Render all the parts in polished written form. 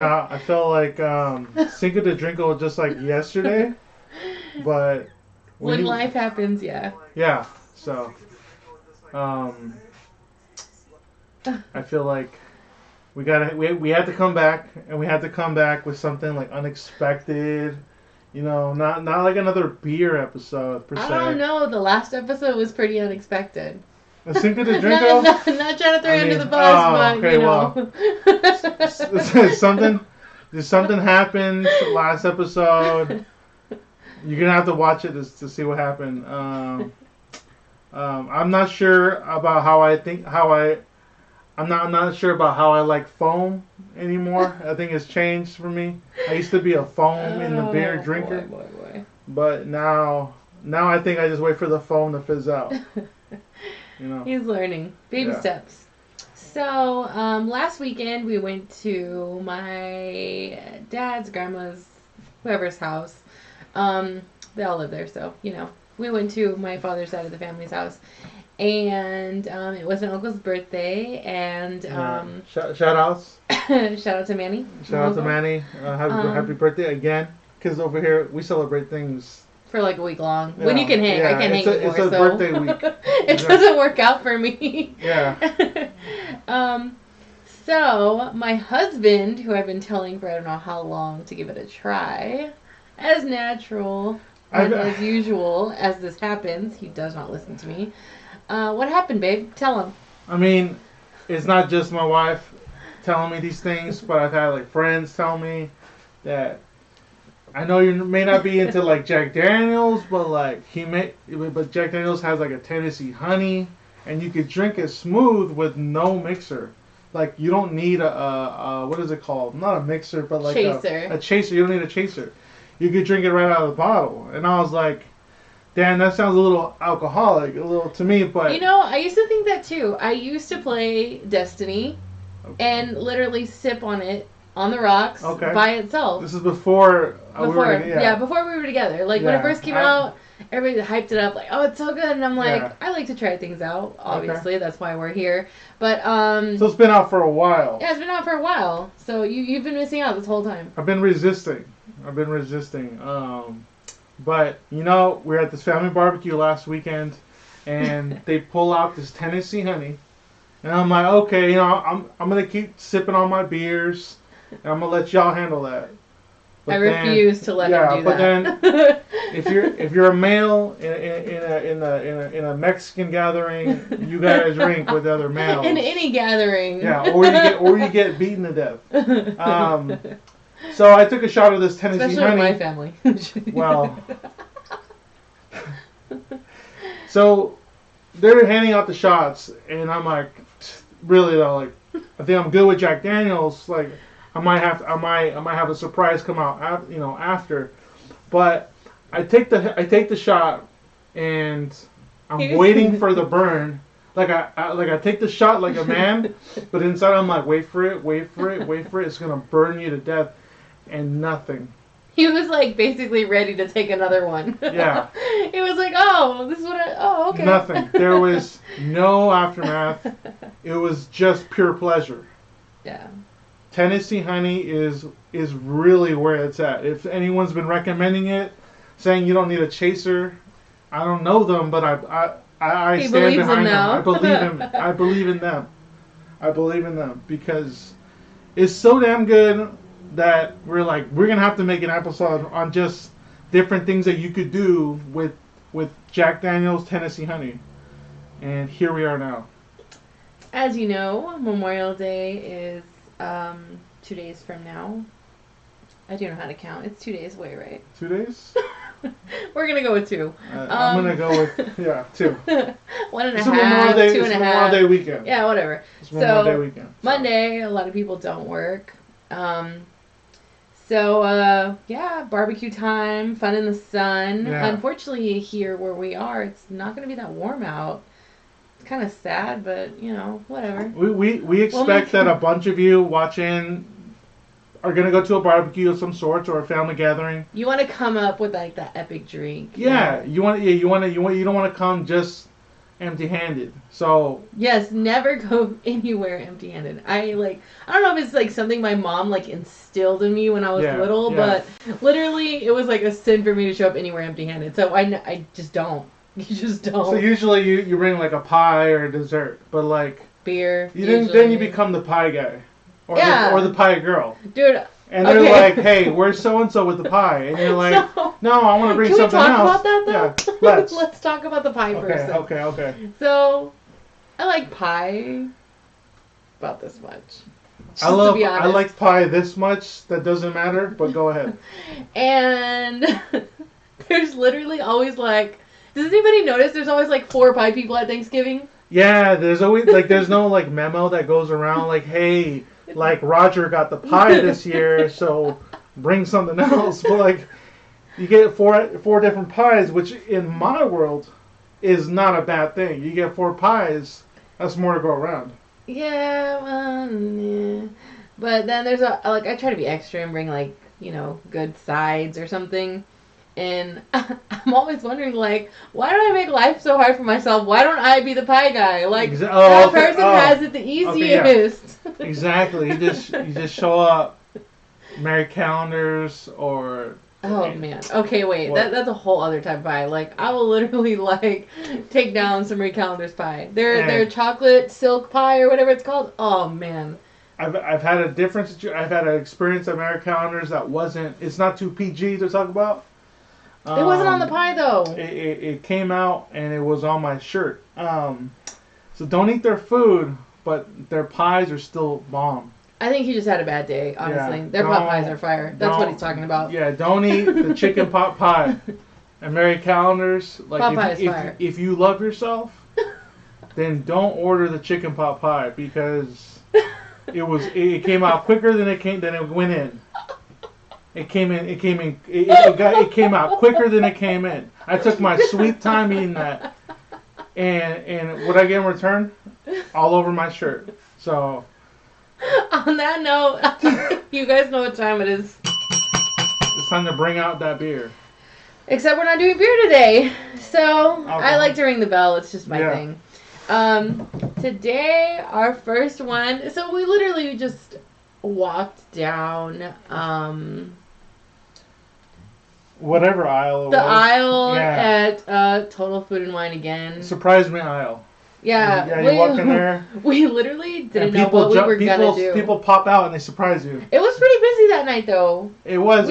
I felt like Cinco de Drinko was just like yesterday, but when When you, life happens, yeah. yeah, so um, I feel like we had to come back, and we had to come back with something like unexpected. Not like another beer episode per I don't se. know. The last episode was pretty unexpected. A Cinco de not, Drinko. not trying to throw I you under mean, the bus, oh, but okay, well, something, something happened last episode. You're gonna have to watch it to see what happened. I'm not sure about how I think how I. I'm not sure about how I like foam anymore. I think it's changed for me. I used to be a foam in the beer Oh boy, drinker, boy, but now I think I just wait for the foam to fizz out. boy. You know. He's learning. Baby Yeah. steps. So, last weekend we went to my dad's, grandma's, whoever's house. They all live there, so, we went to my father's side of the family's house. And it was my uncle's birthday, and Yeah. Shout outs. shout out to Manny. Shout out to Manny. Happy birthday again. Because over here we celebrate things. For like a week long. Yeah. When you can hang. Yeah, I can't hang anymore. It's a so. birthday week. It doesn't work out for me. Yeah. So, my husband, who I've been telling for I don't know how long to give it a try, as natural and as usual as this happens, he does not listen to me. What happened, babe? Tell him. I mean, it's not just my wife telling me these things, but I've had like friends tell me that I know you may not be into like Jack Daniels, but but Jack Daniels has like a Tennessee honey, and you could drink it smooth with no mixer. Like you don't need a what is it called? Not a mixer, but like Chaser. a chaser. You don't need a chaser. You could drink it right out of the bottle. And I was like, damn, that sounds a little alcoholic, a little to me. But I used to think that too. I used to play Destiny and literally sip on it on the rocks by itself. This is before before we were together. Like when it first came out, everybody hyped it up like, "Oh, it's so good." And I'm like, I like to try things out. Obviously, that's why we're here. But so it's been out for a while. Yeah, it's been out for a while. So you've been missing out this whole time. I've been resisting. But we were at this family barbecue last weekend, and they pull out this Tennessee honey, and I'm like, okay, I'm gonna keep sipping on my beers, and I'm gonna let y'all handle that. But I refuse to let him do but that. then if you're a male in a Mexican gathering, you gotta drink with other males. In any gathering. Yeah, or you get beaten to death. So I took a shot of this Tennessee Especially honey. in my family. Well, so they're handing out the shots, and I'm like, really though, like I think I'm good with Jack Daniels. Like I might have a surprise come out, after. But I take the shot, and I'm waiting for the burn. Like I take the shot like a man, but inside I'm like, wait for it. It's gonna burn you to death, and nothing. He was like basically ready to take another one. Yeah. He was like, "Oh, this is what okay." Nothing. There was no aftermath. It was just pure pleasure. Yeah. Tennessee honey is really where it's at. If anyone's been recommending it, saying you don't need a chaser, I don't know them, but I stand behind them. I believe him. I believe in them. I believe in them because it's so damn good that we're gonna have to make an episode on just different things that you could do with Jack Daniel's Tennessee honey, and here we are now. As you know, Memorial Day is 2 days from now. I do know how to count. It's 2 days away, right? 2 days? We're gonna go with 2. I'm gonna go with 2. 1.5, 2.5. It's Memorial Day weekend. Yeah, whatever. It's Memorial Day weekend. So. Monday, a lot of people don't work. Barbecue time, fun in the sun. Yeah. Unfortunately, here where we are, it's not going to be that warm out. It's kind of sad, but, whatever. We expect that a bunch of you watching are going to go to a barbecue of some sort or a family gathering. You want to come up with, like, that epic drink. Yeah, you don't want to come just empty-handed. So yes, never go anywhere empty-handed. I don't know if it's like something my mom like instilled in me when I was little, but literally it was like a sin for me to show up anywhere empty-handed. So I just don't. You just don't. So usually you bring like a pie or a dessert, but like beer. Then you become the pie guy, or the pie girl, dude. And they're like, "Hey, where's so and so with the pie?" And you're like, "No, I want to bring something else." Can we talk about that though? Yeah, let's talk about the pie person. Okay. So, I like pie about this much. I like pie this much. That doesn't matter, but go ahead. And there's literally always like, does anybody notice there's always like 4 pie people at Thanksgiving? Yeah, there's always like there's no like memo that goes around like, "Hey, like Roger got the pie this year, so bring something else." But like you get four different pies, which in my world is not a bad thing. You get 4 pies, that's more to go around. Yeah, yeah. But then there's I try to be extra and bring like, good sides or something. And I'm always wondering, like, why do I make life so hard for myself? Why don't I be the pie guy? Like, that person has it the easiest. Okay, yeah. Exactly. You just show up, Mary Calendars, or... Oh, man. Okay, wait. That's a whole other type of pie. Like, I will literally, like, take down some Mary Calendars pie. Their chocolate silk pie or whatever it's called. Oh, man. I've had a different... I've had an experience at Mary Calendars that wasn't... It's not too PG to talk about. It wasn't on the pie, though. It came out, and it was on my shirt. So don't eat their food, but their pies are still bomb. I think he just had a bad day, honestly. Their pot pies are fire. That's what he's talking about. Yeah, don't eat the chicken pot pie. And Mary Calendars, like pot pie is fire. If you love yourself, then don't order the chicken pot pie because it came out quicker than it went in. It came out quicker than it came in. I took my sweet time eating that. And what I get in return? All over my shirt. So on that note, you guys know what time it is. It's time to bring out that beer. Except we're not doing beer today. So I like to ring the bell, it's just my thing. Today our first one, so we literally just walked down whatever aisle. The aisle at Total Food and Wine again. Surprise me aisle. Yeah, you walk in there. We literally didn't know what we were gonna do. People pop out and they surprise you. It was pretty busy that night, though. It was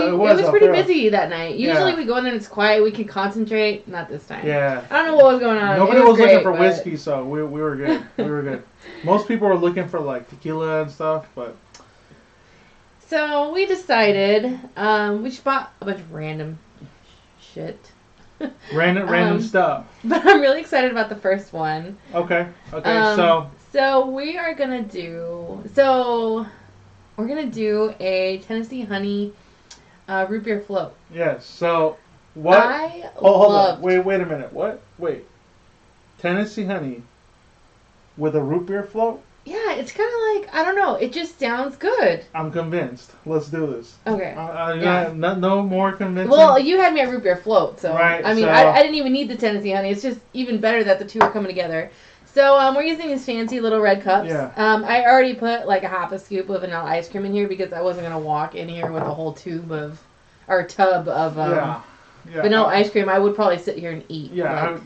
pretty busy that night. Usually we go in there and it's quiet. We can concentrate. Not this time. Yeah. I don't know what was going on. Nobody was looking for whiskey, so we were good. We were good. Most people were looking for like tequila and stuff, but. So we decided we just bought a bunch of random shit. Random stuff. But I'm really excited about the first one. Okay. So we are gonna do. So we're gonna do a Tennessee honey root beer float. Yes. So what? Hold on. Wait a minute. What? Wait. Tennessee honey with a root beer float? Yeah, it's kind of like, I don't know, it just sounds good. I'm convinced. Let's do this. Okay. No more convincing? Well, you had me at root beer float, so, right, I mean, I didn't even need the Tennessee honey. It's just even better that the two are coming together. So, we're using these fancy little red cups. Yeah. I already put, like, a half a scoop of vanilla ice cream in here because I wasn't going to walk in here with a whole tub of vanilla ice cream. I would probably sit here and eat. Yeah,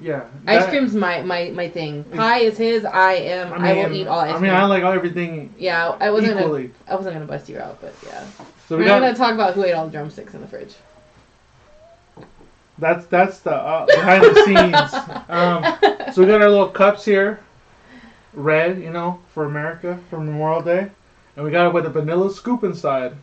Ice cream's my thing. Pie is his. I will eat all ice cream. I like everything. Yeah, I wasn't gonna bust you out, but yeah. So we're not gonna talk about who ate all the drumsticks in the fridge. That's the behind the scenes. So we got our little cups here, red, for America for Memorial Day, and we got it with a vanilla scoop inside.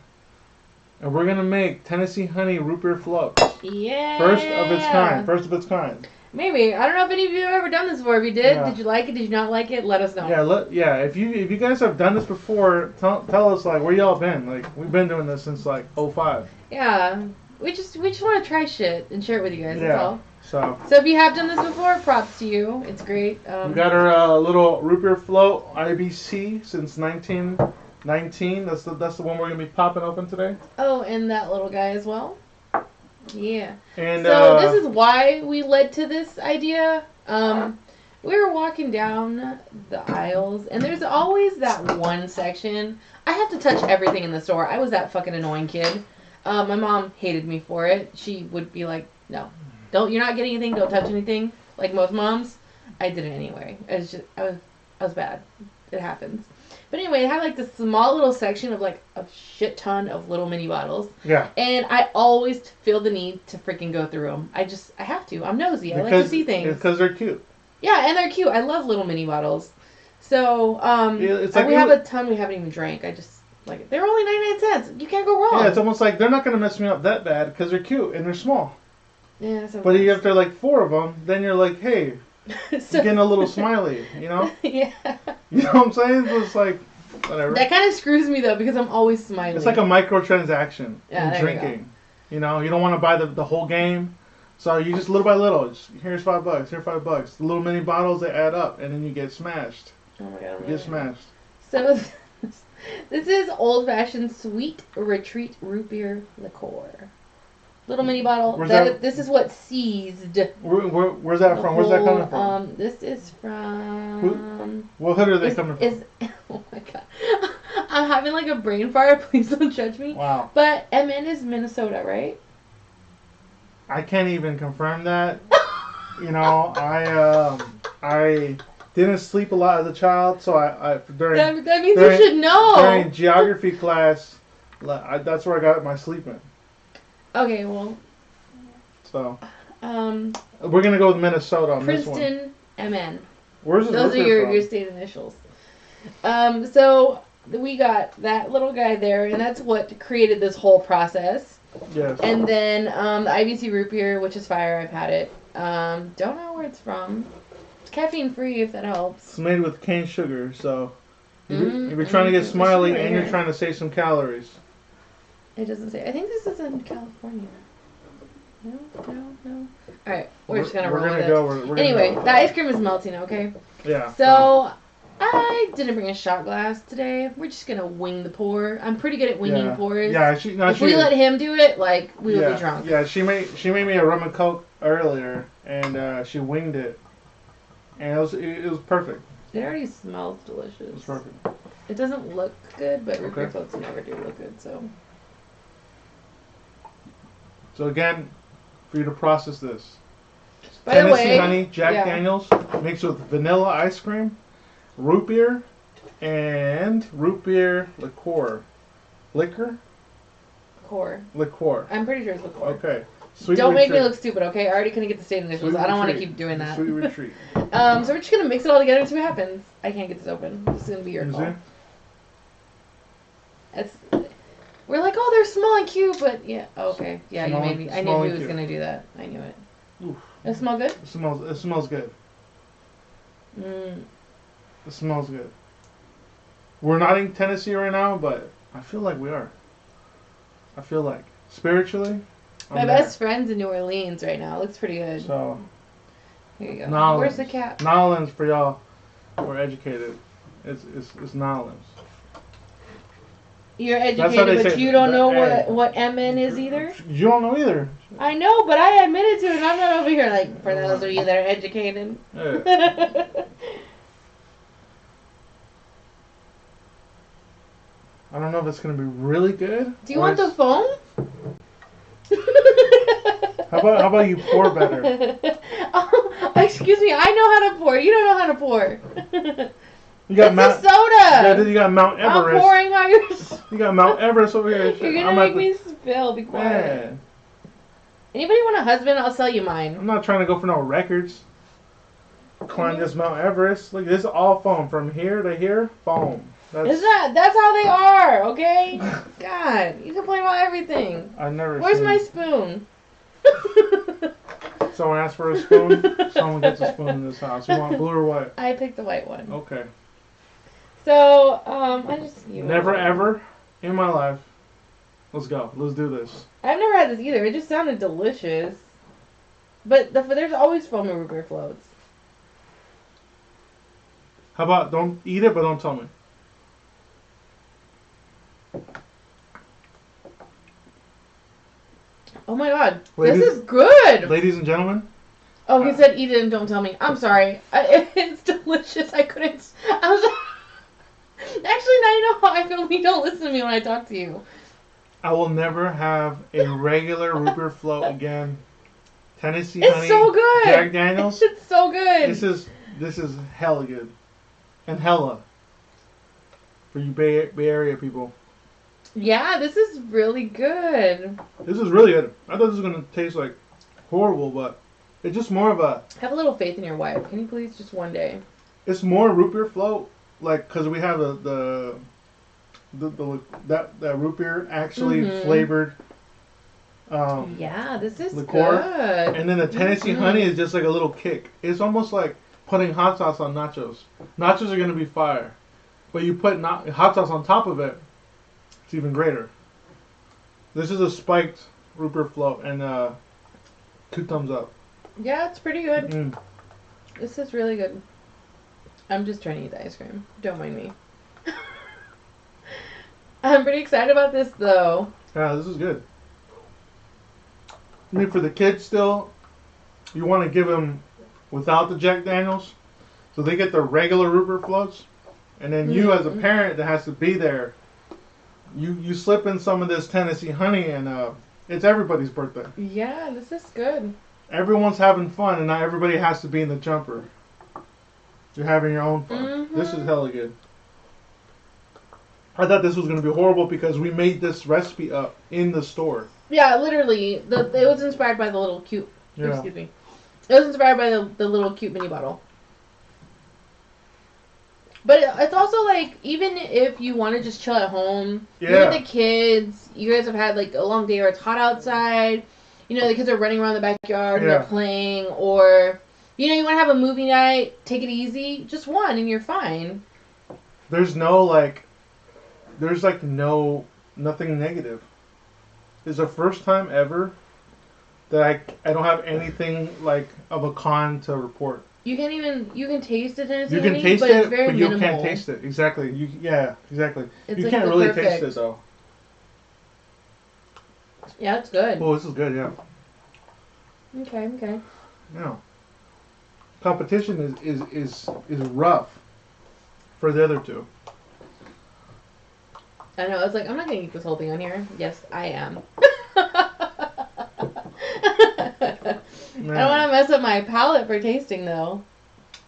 And we're gonna make Tennessee honey root beer floats. Yeah. First of its kind. Maybe. I don't know if any of you have ever done this before. If you did, did you like it? Did you not like it? Let us know. Yeah. If you guys have done this before, tell us like where y'all been. Like we've been doing this since like 2005. Yeah. We just want to try shit and share it with you guys. That's all. So if you have done this before, props to you. It's great. We got our little root beer float IBC since 1919. That's the one we're gonna be popping open today. Oh, and that little guy as well. Yeah. And so this is why we led to this idea. we were walking down the aisles, and there's always that one section. I have to touch everything in the store. I was that fucking annoying kid. My mom hated me for it. She would be like, "No, you're not getting anything. Don't touch anything." Like most moms, I did it anyway. I was bad. It happens. But anyway, it had like this small little section of like a shit ton of little mini bottles. Yeah. And I always feel the need to freaking go through them. I have to. I'm nosy. I like to see things. Because they're cute. Yeah, and they're cute. I love little mini bottles. So, it's like we have a ton we haven't even drank. I just like it. They're only 99 cents. You can't go wrong. Yeah, it's almost like they're not going to mess me up that bad because they're cute and they're small. Yeah, but if after like 4 of them, then you're like, hey, you're getting a little smiley, you know? Yeah. You know what I'm saying? So it's like, whatever. That kind of screws me though because I'm always smiling. It's like a microtransaction in drinking. You know, you don't want to buy the whole game. So you just little by little, here's $5, here's $5. The little mini bottles, they add up, and then you get smashed. Oh my god. You get smashed. So this is old-fashioned sweet retreat root beer liqueur. Little mini bottle. This is what seized. Where's that from? Where's that coming from? This is from. What hood are they coming from? Oh my god. I'm having like a brain fart. Please don't judge me. Wow. But MN is Minnesota, right? I can't even confirm that. You know, I didn't sleep a lot as a child, so during that means you should know. During geography class, that's where I got my sleeping. Okay, well. So. We're gonna go with Minnesota on Princeton, this one. MN. Where's this? Those are your state initials. So we got that little guy there, and that's what created this whole process. Yes. And then the IBC root beer, which is fire. I've had it. Don't know where it's from. It's caffeine free, if that helps. It's made with cane sugar, so if you're trying to get smiley and you're trying to save some calories. It doesn't say. I think this is in California. No. All right, we're just gonna roll with it. Anyway, the ice cream is melting. Okay. Yeah. So. I didn't bring a shot glass today. We're just gonna wing the pour. I'm pretty good at winging pours. Yeah, if we let him do it, like we would be drunk. Yeah, she made me a rum and coke earlier, and she winged it, and it was perfect. It already smells delicious. It's perfect. It doesn't look good, but root beer floats never do look good. So again, for you to process this, by the way, honey, Jack Daniels mixed with vanilla ice cream. Root beer and root beer liqueur. Liquor? Liqueur. I'm pretty sure it's liqueur. Okay. Don't make me look stupid, okay? I already couldn't get the state initials. I don't want to keep doing that. Sweet retreat. So we're just going to mix it all together and see what happens. I can't get this open. This is going to be your call. We're like, oh, they're small and cute, but yeah. Okay. Yeah, you made me. I knew he was going to do that. I knew it. Oof. It smell good? It smells good. It smells good. We're not in Tennessee right now, but I feel like we are. I feel like spiritually. My best friend's in New Orleans right now. It looks pretty good. So here you go. Where's the cap? Nolans for y'all. We're educated. It's Nolans. You're educated, but you don't know what MN is either? You don't know either. I know, but I admitted to it, and I'm not over here like, for those of you that are educated. Yeah. I don't know if it's going to be really good. Do you want the foam? How about you pour better? Oh, excuse me, I know how to pour. You don't know how to pour. You got it's a soda. Yeah, you got Mount Everest. I'm pouring how you're... You got Mount Everest over here. You're going to make me spill. Be quiet. Man. Anybody want a husband? I'll sell you mine. I'm not trying to go for no records. Climb this Mount Everest. Look, this is all foam. From here to here, foam. That's how they are, okay? God, you complain about everything. Where's my spoon? Someone asked for a spoon. Someone gets a spoon in this house. You want blue or white? I picked the white one. Okay. So, I just... Never ever in my life. Let's go. Let's do this. I've never had this either. It just sounded delicious. But there's always foam in root beer floats. How about don't eat it, but don't tell me. Oh my god, this is good! Ladies and gentlemen, Oh, he said eat it and don't tell me. I'm sorry. It's delicious. I couldn't. I was. Actually, now you know how I feel when you don't listen to me when I talk to you. I will never have a regular root beer float again. Tennessee It's honey. So good. Jack Daniels. It's so good. This is hella good. And hella. For you Bay Area people. Yeah, this is really good. This is really good. I thought this was going to taste like horrible, but it's just more of a... Have a little faith in your wife. Can you please just one day? It's more root beer float, like, because we have that root beer actually flavored yeah, this is liqueur. Good. And then the Tennessee honey is just like a little kick. It's almost like putting hot sauce on nachos. Nachos are going to be fire. But you put hot sauce on top of it, it's even greater. This is a spiked root beer float, and 2 thumbs up. Yeah, it's pretty good. This is really good. I'm just trying to eat the ice cream. Don't mind me. I'm pretty excited about this, though. Yeah, this is good. I mean, for the kids still, you want to give them without the Jack Daniels, so they get the regular root beer floats, and then you as a parent that has to be there, you slip in some of this Tennessee honey, and it's everybody's birthday. Yeah, this is good. Everyone's having fun, and not everybody has to be in the jumper. You're having your own fun. This is hella good. I thought this was going to be horrible because we made this recipe up in the store. Yeah, literally. It was inspired by the little cute... Yeah. Excuse me. It was inspired by the little cute mini bottle. But it's also like, even if you want to just chill at home, you're with the kids, you guys have had like a long day or it's hot outside, you know, the kids are running around the backyard and they're playing, or, you know, you want to have a movie night, take it easy, just one and you're fine. There's nothing negative. It's the first time ever that I don't have anything like of a con to report. You can taste it, Tennessee you can honey, taste but it, it's very but you minimal. can't taste it. Exactly. Exactly. It's you like can't really perfect. taste it though. Yeah, it's good. Oh, this is good. Yeah. Okay. Yeah. Competition is rough for the other two. I know. It's like, I'm not gonna eat this whole thing on here. Yes, I am. I don't want to mess up my palate for tasting, though.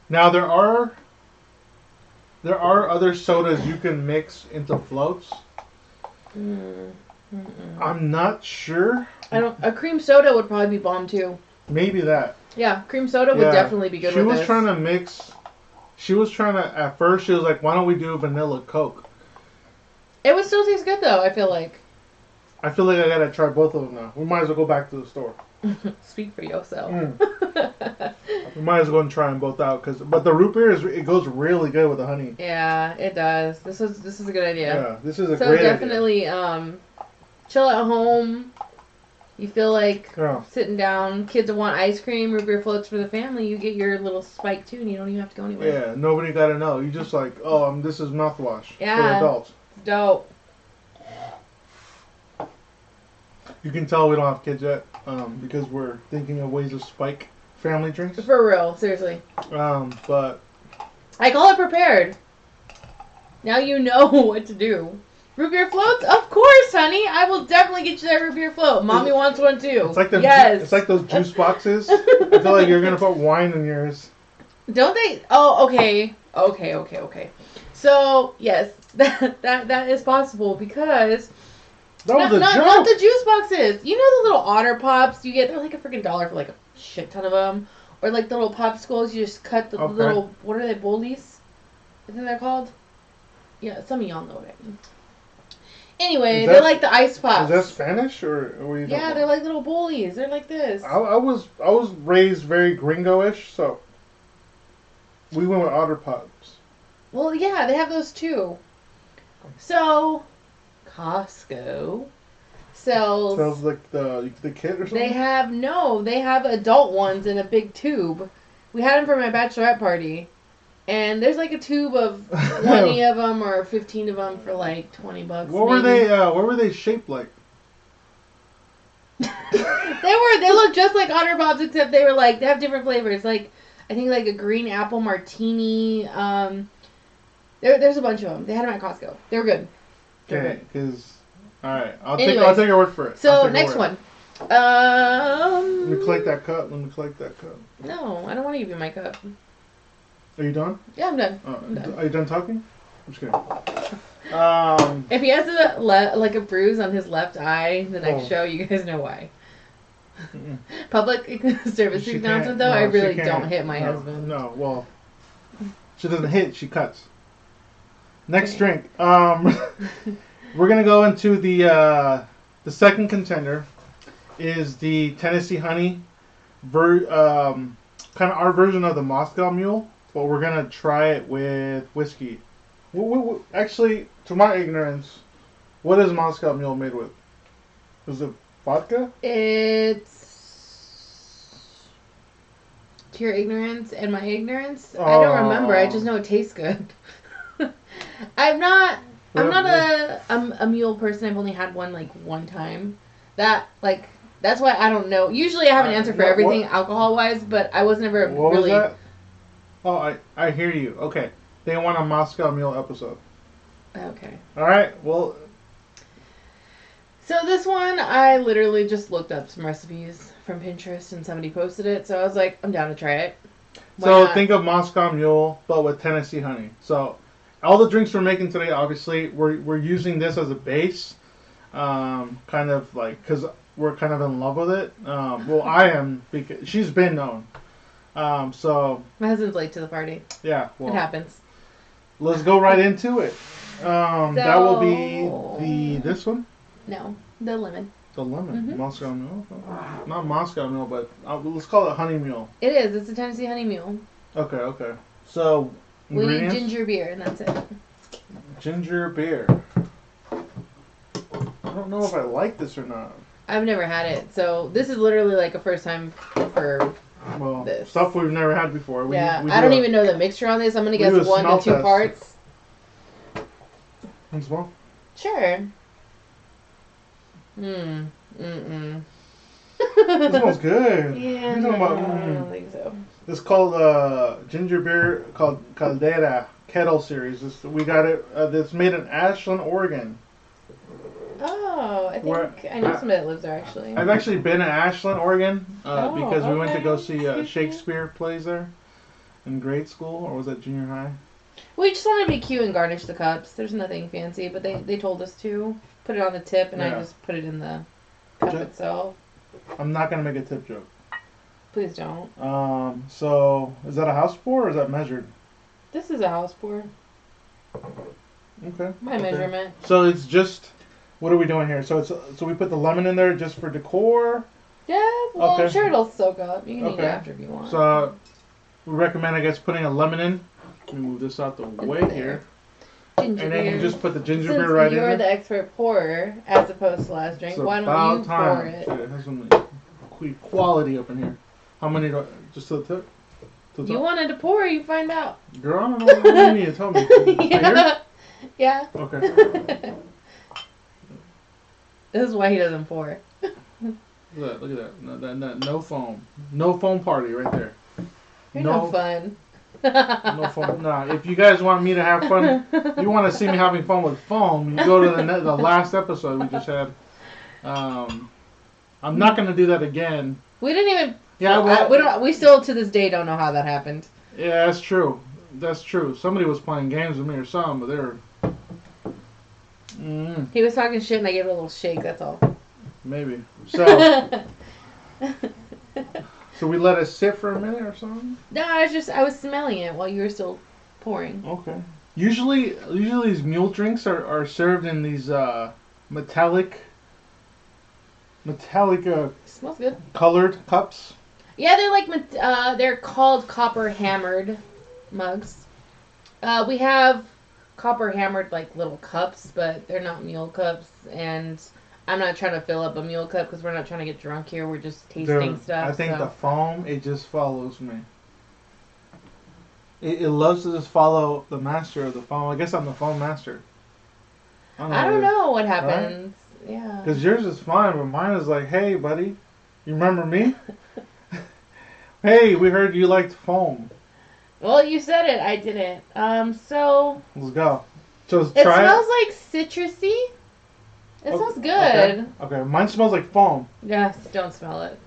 Now there are other sodas you can mix into floats. I'm not sure. A cream soda would probably be bomb too. Maybe that. Yeah, cream soda would definitely be good. At first she was like, why don't we do vanilla Coke? It would still taste good though, I feel like. I gotta try both of them now. We might as well go back to the store. Speak for yourself. We might as well go and try them both out, but the root beer it goes really good with the honey. Yeah, it does. This is a good idea. Yeah, this is a great idea. So definitely, chill at home. You feel like sitting down. Kids want ice cream, root beer floats for the family. You get your little spike too, and you don't even have to go anywhere. Yeah, nobody gotta know. You just like, this is mouthwash for adults. Dope. You can tell we don't have kids yet, because we're thinking of ways to spike family drinks. For real, seriously. But I call it prepared. Now you know what to do. Root beer floats? Of course, honey. I will definitely get you that root beer float. Mommy wants one too. It's like it's like those juice boxes. I feel like you're gonna put wine in yours. Don't they? Oh, okay. So yes, that is possible because. Not the juice boxes. You know the little Otter Pops you get? They're like a freaking $1 for like a shit ton of them. Or like the little popsicles, you just cut the little, what are they, bullies? I think they're called? Yeah, some of y'all know what I mean. Anyway, they're like the ice pops. Is that Spanish or what are you talking about? they're like little bullies. They're like this. I was raised very gringo-ish, so we went with Otter Pops. Well, yeah, they have those too. So Costco sells like the kit or something? They have adult ones in a big tube. We had them for my bachelorette party. And there's like a tube of 20 of them or 15 of them for like $20. What were they shaped like? They look just like Otter Pops, except they have different flavors. Like, I think like a green apple martini. There's a bunch of them. They had them at Costco. They were good. Okay, because all right, I'll take your word for it. So next one. Let me collect that cup. No, I don't want to give you my cup. Are you done? Yeah, I'm done. I'm done. Are you done talking? I'm just kidding. If he has a bruise on his left eye the next show, you guys know why. Public service announcement, though, I really don't hit my husband. No, well, she doesn't hit, she cuts. Next drink. We're gonna go into the second contender. Is the Tennessee Honey, kind of our version of the Moscow Mule, but we're gonna try it with whiskey. Actually, to my ignorance, what is Moscow Mule made with? Is it vodka? It's to your ignorance and my ignorance. I don't remember. I just know it tastes good. I'm not a mule person. I've only had one one time. That's why I don't know. Usually I have an answer for everything alcohol-wise, but I was never what really... was that? Oh, I hear you. Okay. They want a Moscow Mule episode. Okay. All right. Well... So this one, I literally just looked up some recipes from Pinterest and somebody posted it, so I was like, I'm down to try it. Why not? Think of Moscow Mule, but with Tennessee Honey. So all the drinks we're making today, obviously, we're using this as a base. Kind of because... we're kind of in love with it. Well, I am, because she's been known. So my husband's late to the party. Yeah, well, it happens. Let's go right into it. That will be this one. No, the lemon. The lemon, mm-hmm. Moscow Mule. Not Moscow Mule, but let's call it Honey Mule. It is. It's a Tennessee Honey Mule. Okay. So we need ginger beer, and that's it. Ginger beer. I don't know if I like this or not. I've never had it, so this is literally a first time for this. Stuff we've never had before. We I don't even know the mixture on this. I'm gonna guess 1 to 2 parts. Can smell? Sure. It smells good. Yeah, I don't think so. It's called ginger beer called Caldera Kettle Series. We got it. It's made in Ashland, Oregon. Oh, I think I know somebody that lives there, actually. I've actually been in Ashland, Oregon, because we went to go see Shakespeare plays there in grade school, or was that junior high? We just wanted to be cute and garnish the cups. There's nothing fancy, but they told us to put it on the tip, and I just put it in the cup itself. I'm not going to make a tip joke. Please don't. So, is that a house pour, or is that measured? This is a house pour. Okay. My measurement. So, it's just... What are we doing here? So we put the lemon in there just for decor? Yeah, well, I'm sure it'll soak up. You can eat it after if you want. So we recommend, I guess, putting a lemon in. Let me move this out the way here. Ginger beer. You just put the ginger beer right in there. You're the expert pourer, as opposed to last drink. Why don't you pour it? It has some quality up in here. How many? Just to the tip? You wanted to pour, you find out. Girl, I don't know what you need to tell me. Yeah. Okay. This is why he doesn't pour. Look at that. No foam. No foam party right there. You're no fun. No foam. Nah, if you guys want me to have fun, you want to see me having fun with foam, you go to the last episode we just had. I'm not going to do that again. We didn't even... Yeah, we still to this day don't know how that happened. Yeah, that's true. That's true. Somebody was playing games with me or something, but they were... He was talking shit and I gave it a little shake, that's all. Maybe. So we let it sit for a minute or something? No, I was smelling it while you were still pouring. Okay. Usually these mule drinks are served in these metallic smells good. Colored cups. Yeah, they're called copper hammered mugs. We have copper hammered little cups, but they're not mule cups, and I'm not trying to fill up a mule cup because we're not trying to get drunk here. We're just tasting stuff. I think the foam, it just follows me. It loves to just follow the master of the foam. I guess I'm the foam master. I don't know what happens. Yeah. Because yours is fine, but mine is like, hey, buddy, you remember me? Hey, we heard you liked foam. Well, you said it. I didn't. So. Let's go. So It try smells it. like citrusy. It smells good. Okay. Mine smells like foam. Yes, don't smell it.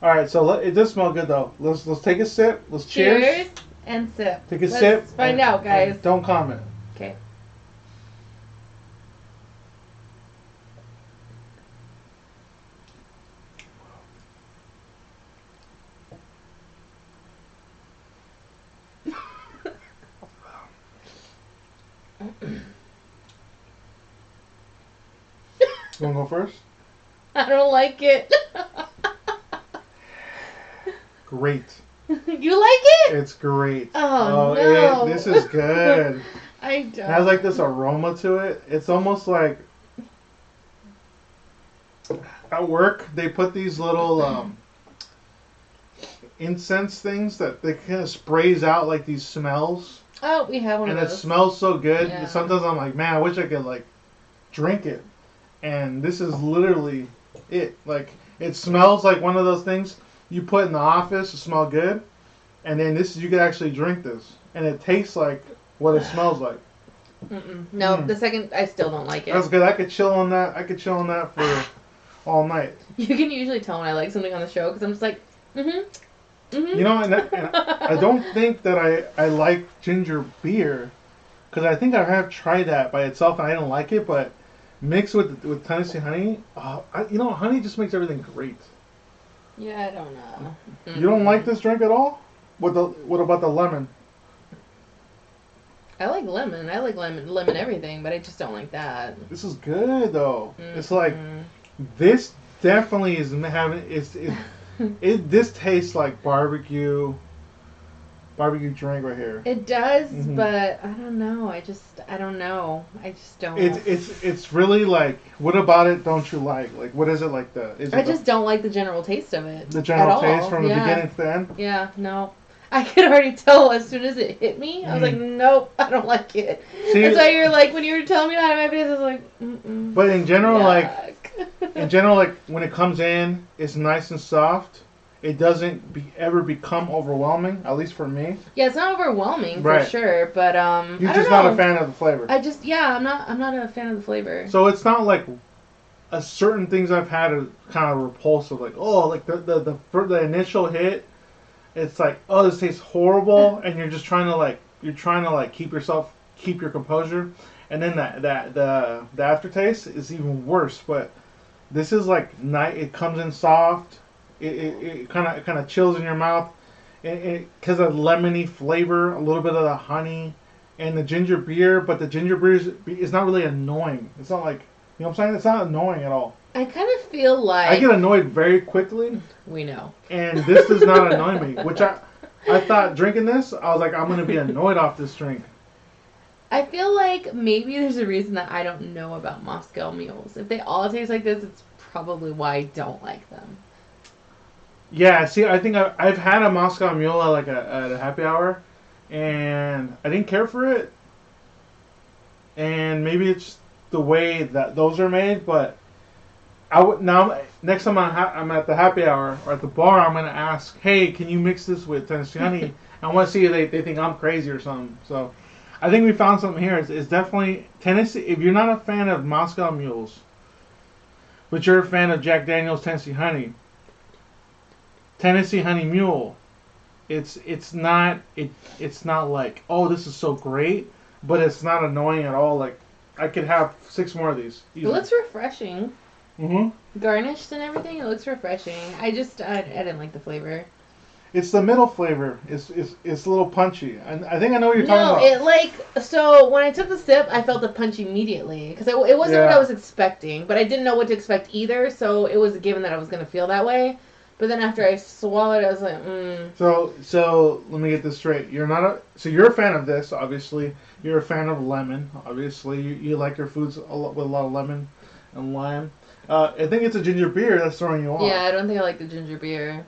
All right, so it does smell good though. Let's take a sip. Let's cheers and sip. Take a sip. Let's find out, guys. Don't comment. Okay. You want to go first? I don't like it. Great. You like it? It's great. Oh no. This is good. I don't. It has like this aroma to it. It's almost like at work they put these little incense things that they kind of sprays out like these smells. Oh, we have one and of those. it smells so good. Yeah. Sometimes I'm like, man, I wish I could like drink it. And this is literally it. Like it smells like one of those things you put in the office to smell good, and then you could actually drink this, and it tastes like what it smells like. No, the second I still don't like it. That's good. I could chill on that. For all night. You can usually tell when I like something on the show because I'm just like, You know, and I don't think that I like ginger beer, because I think I have tried that by itself and I didn't like it, but mixed with Tennessee honey, honey just makes everything great. Yeah, I don't know. You don't like this drink at all? What about the lemon? I like lemon. I like lemon everything, but I just don't like that. This is good though. It's like this definitely is having this tastes like barbecue drink right here. It does, but I don't know. I don't know. I just don't. It's really like, what about it don't you like? Like, what is it like I just don't like the general taste of it. The general taste from the beginning to the end? Yeah, no. I could already tell as soon as it hit me. I was like, nope, I don't like it. See, that's why you're like, when you were telling me that in my face, I was like, But in general, like when it comes in, it's nice and soft. It doesn't ever become overwhelming, at least for me. Yeah, it's not overwhelming for sure, but you're just not a fan of the flavor. I'm not a fan of the flavor. So it's not like certain things I've had are kind of repulsive, like like the initial hit, it's like, oh, this tastes horrible, and you're just trying to keep your composure, and then the aftertaste is even worse. But this is like it comes in soft. It kind of chills in your mouth, because of lemony flavor, a little bit of the honey, and the ginger beer. But the ginger beer is not really annoying. It's not like, you know what I'm saying? It's not annoying at all. I kind of feel like I get annoyed very quickly. We know. And this does not annoy me. Which I thought drinking this, I was like, I'm gonna be annoyed off this drink. I feel like maybe there's a reason that I don't know about Moscow mules. If they all taste like this, it's probably why I don't like them. Yeah, see, I think I've had a Moscow Mule at a happy hour, and I didn't care for it. And maybe it's the way that those are made, but now next time I'm at the happy hour or at the bar, I'm gonna ask, hey, can you mix this with Tennessee honey? I want to see if they think I'm crazy or something. So I think we found something here. It's definitely Tennessee. If you're not a fan of Moscow Mules, but you're a fan of Jack Daniel's Tennessee Honey Mule, it's not like, oh, this is so great, but it's not annoying at all. Like, I could have 6 more of these easily. It looks refreshing. Garnished and everything, it looks refreshing. I didn't like the flavor. It's the middle flavor. It's a little punchy, and I think I know what you're talking about. So when I took the sip, I felt the punch immediately because it wasn't what I was expecting, but I didn't know what to expect either. So it was a given that I was going to feel that way. But then after I swallowed it, I was like, So let me get this straight. You're a fan of this, obviously. You're a fan of lemon, obviously. You like your foods with a lot of lemon and lime. I think it's a ginger beer that's throwing you off. Yeah, I don't think I like the ginger beer.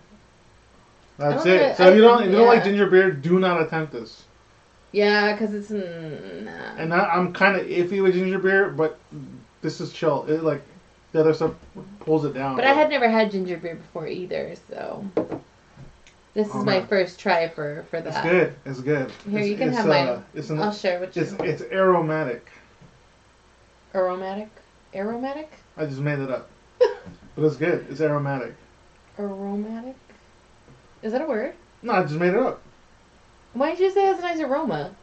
That's it. So if you don't like ginger beer, do not attempt this. Yeah, because it's And I'm kind of iffy with ginger beer, but this is chill. The other stuff pulls it down. But I had never had ginger beer before either, so this is my first try for that. It's good. It's good. Here, you can have mine. I'll share with you. It's aromatic. Aromatic? Aromatic? I just made it up. But it's good. It's aromatic. Aromatic? Is that a word? No, I just made it up. Why did you say it has a nice aroma?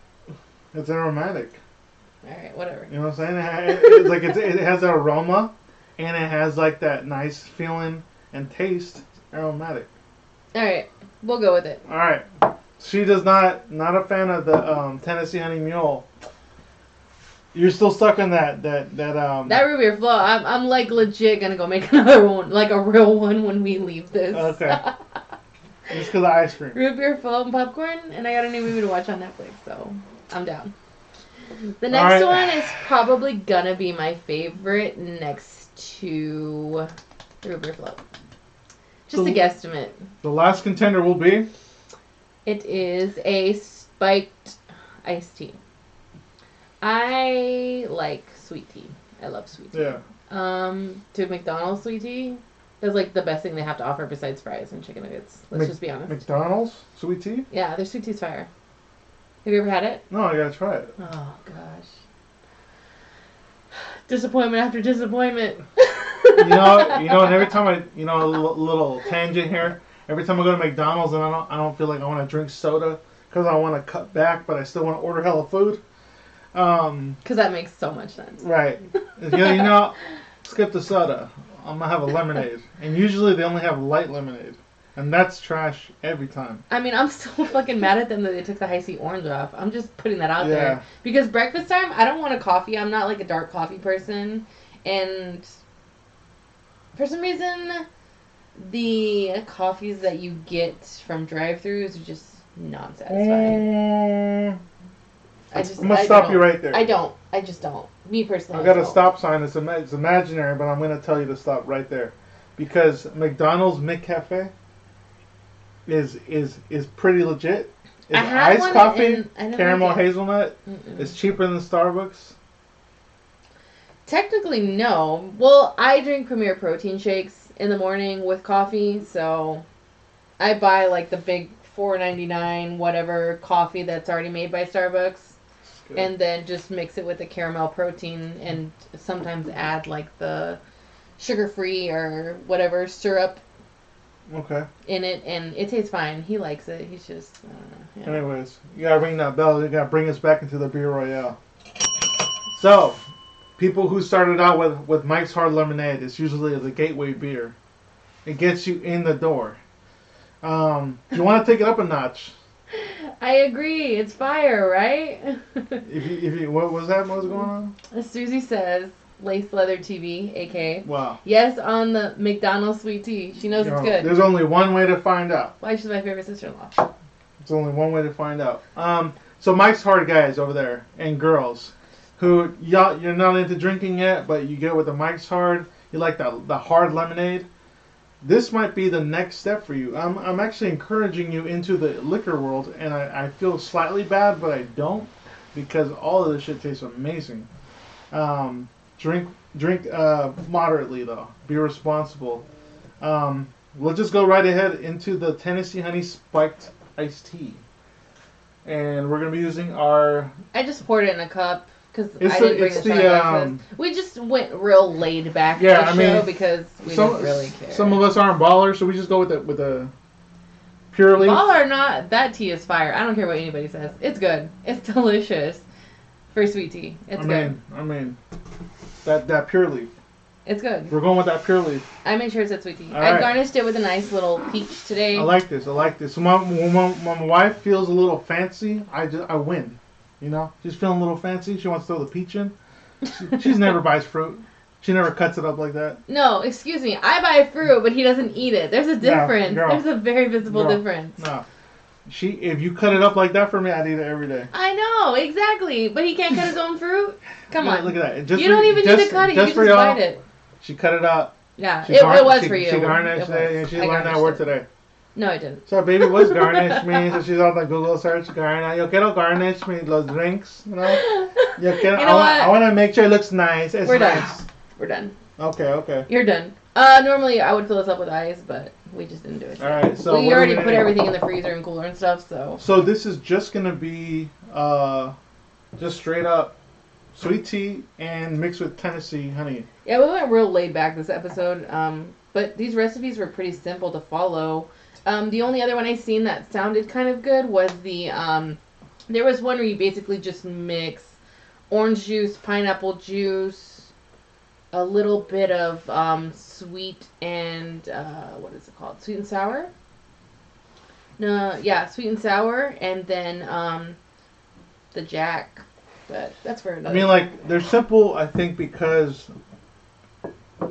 It's aromatic. Alright, whatever. You know what I'm saying? It has an aroma, and it has like that nice feeling and taste. Aromatic. Alright, we'll go with it. Alright. She does not a fan of the Tennessee Honey Mule. You're still stuck on that root beer float. I'm like legit gonna go make another one, like a real one when we leave this. Okay. Just because of ice cream. Root beer float and popcorn, and I got a new movie to watch on Netflix, so I'm down. The next one is probably gonna be my favorite next to root beer float. Just a guesstimate. The last contender will be? It is a spiked iced tea. I like sweet tea. I love sweet tea. Yeah. To McDonald's sweet tea is like the best thing they have to offer besides fries and chicken nuggets. Let's just be honest. McDonald's sweet tea? Yeah, their sweet tea's fire. Have you ever had it? No, I gotta try it. Oh gosh. Disappointment after disappointment. And every time a little tangent here. Every time I go to McDonald's and I don't feel like I want to drink soda because I want to cut back, but I still want to order hella food. Because that makes so much sense. Right. Skip the soda. I'm gonna have a lemonade, and usually they only have light lemonade, and that's trash every time. I mean, I'm still fucking mad at them that they took the high C orange off. I'm just putting that out there because breakfast time, I don't want a coffee. I'm not like a dark coffee person, and for some reason, the coffees that you get from drive-thrus are just not satisfying. I'm gonna stop you right there. I just don't. Me personally. I got a stop sign. It's imaginary, but I'm gonna tell you to stop right there, because McDonald's McCafe is pretty legit. It's iced coffee, caramel hazelnut. It's cheaper than Starbucks. Technically, no. Well, I drink Premier protein shakes in the morning with coffee, so I buy like the big $4.99 whatever coffee that's already made by Starbucks. And then just mix it with the caramel protein and sometimes add like the sugar-free or whatever syrup in it, and it tastes fine. He likes it. He's just... Anyways, you gotta ring that bell. You gotta bring us back into the beer Royale. So, people who started out with Mike's Hard Lemonade, it's usually the gateway beer. It gets you in the door. You want to take it up a notch. I agree. It's fire, right? if you what was that? What was going on? Susie says, Lace Leather TV, a.k.a. Wow. Yes, on the McDonald's sweet tea. She knows it's good. There's only one way to find out. Why, she's my favorite sister-in-law. There's only one way to find out. So Mike's Hard guys over there, and girls, who you're not into drinking yet, but you get with the Mike's Hard, you like the hard lemonade. This might be the next step for you. I'm actually encouraging you into the liquor world, and I feel slightly bad, but I don't, because all of this shit tastes amazing. Drink moderately though. Be responsible. We'll just go right ahead into the Tennessee Honey Spiked Iced Tea, and we're gonna be using our. I just poured it in a cup. Because I didn't bring the shot glasses. We just went real laid back show because we didn't really care. Some of us aren't ballers, so we just go with the pure leaf. Baller or not, that tea is fire. I don't care what anybody says. It's good. It's delicious for sweet tea. It's good. I mean, that pure leaf. It's good. We're going with that pure leaf. I made sure it said sweet tea. I garnished it with a nice little peach today. I like this. So when my wife feels a little fancy, I win. You know, she's feeling a little fancy. She wants to throw the peach in. She's never buys fruit. She never cuts it up like that. No, excuse me. I buy fruit, but he doesn't eat it. There's a difference. There's a very visible difference. No. If you cut it up like that for me, I'd eat it every day. I know, exactly. But he can't cut his own fruit? Come on. Look at that. You don't even need to cut it. You can just bite it. She cut it up. Yeah, it was for you. She garnished it, and she learned that word today. No, I didn't. So, baby, what's garnish mean? So she's on the Google search, garnish. Yo quiero garnish me los drinks, you know? I want to make sure it looks nice. We're done. We're done. Okay. You're done. Normally I would fill this up with ice, but we just didn't do it. All right, so we already put everything in the freezer and cooler and stuff, so. So this is just gonna be just straight up sweet tea and mixed with Tennessee honey. Yeah, we went real laid back this episode. But these recipes were pretty simple to follow. The only other one I seen that sounded kind of good was the there was one where you basically just mix orange juice, pineapple juice, a little bit of sweet and what is it called? Sweet and sour? No, yeah, sweet and sour, and then the Jack. But that's for another. I mean, like, they're simple, I think, because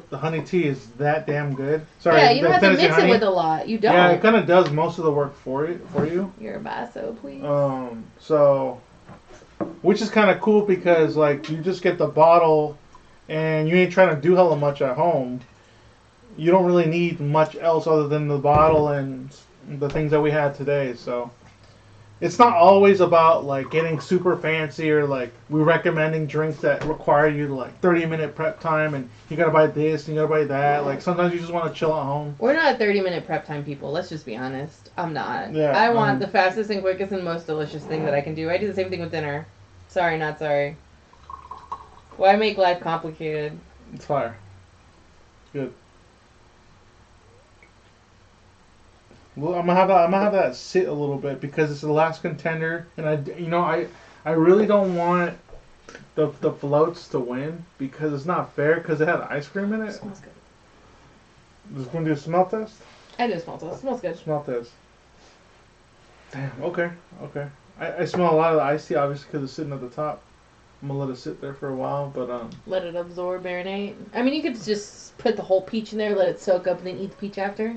the honey tea is that damn good. Sorry, yeah, you don't have to mix it with a lot. You don't. Yeah, it kind of does most of the work for you. Your basso, please. So, which is kind of cool because, like, you just get the bottle and you ain't trying to do hella much at home. You don't really need much else other than the bottle and the things that we had today, so. It's not always about, like, getting super fancy or, like, we're recommending drinks that require you to, like, 30-minute prep time and you gotta buy this and you gotta buy that. Like, sometimes you just want to chill at home. We're not 30-minute prep time people. Let's just be honest. I'm not. Yeah, I want the fastest and quickest and most delicious thing that I can do. I do the same thing with dinner. Sorry, not sorry. Why make life complicated? It's fire. It's good. Well, I'm gonna have that sit a little bit because it's the last contender, and I really don't want the floats to win because it's not fair because it had ice cream in it. It smells good. Just gonna do a smell test. I did a smell test. It smells good. Smell test. Damn. Okay. I smell a lot of the iced tea obviously because it's sitting at the top. I'm gonna let it sit there for a while, but let it absorb, marinate. I mean, you could just put the whole peach in there, let it soak up, and then eat the peach after.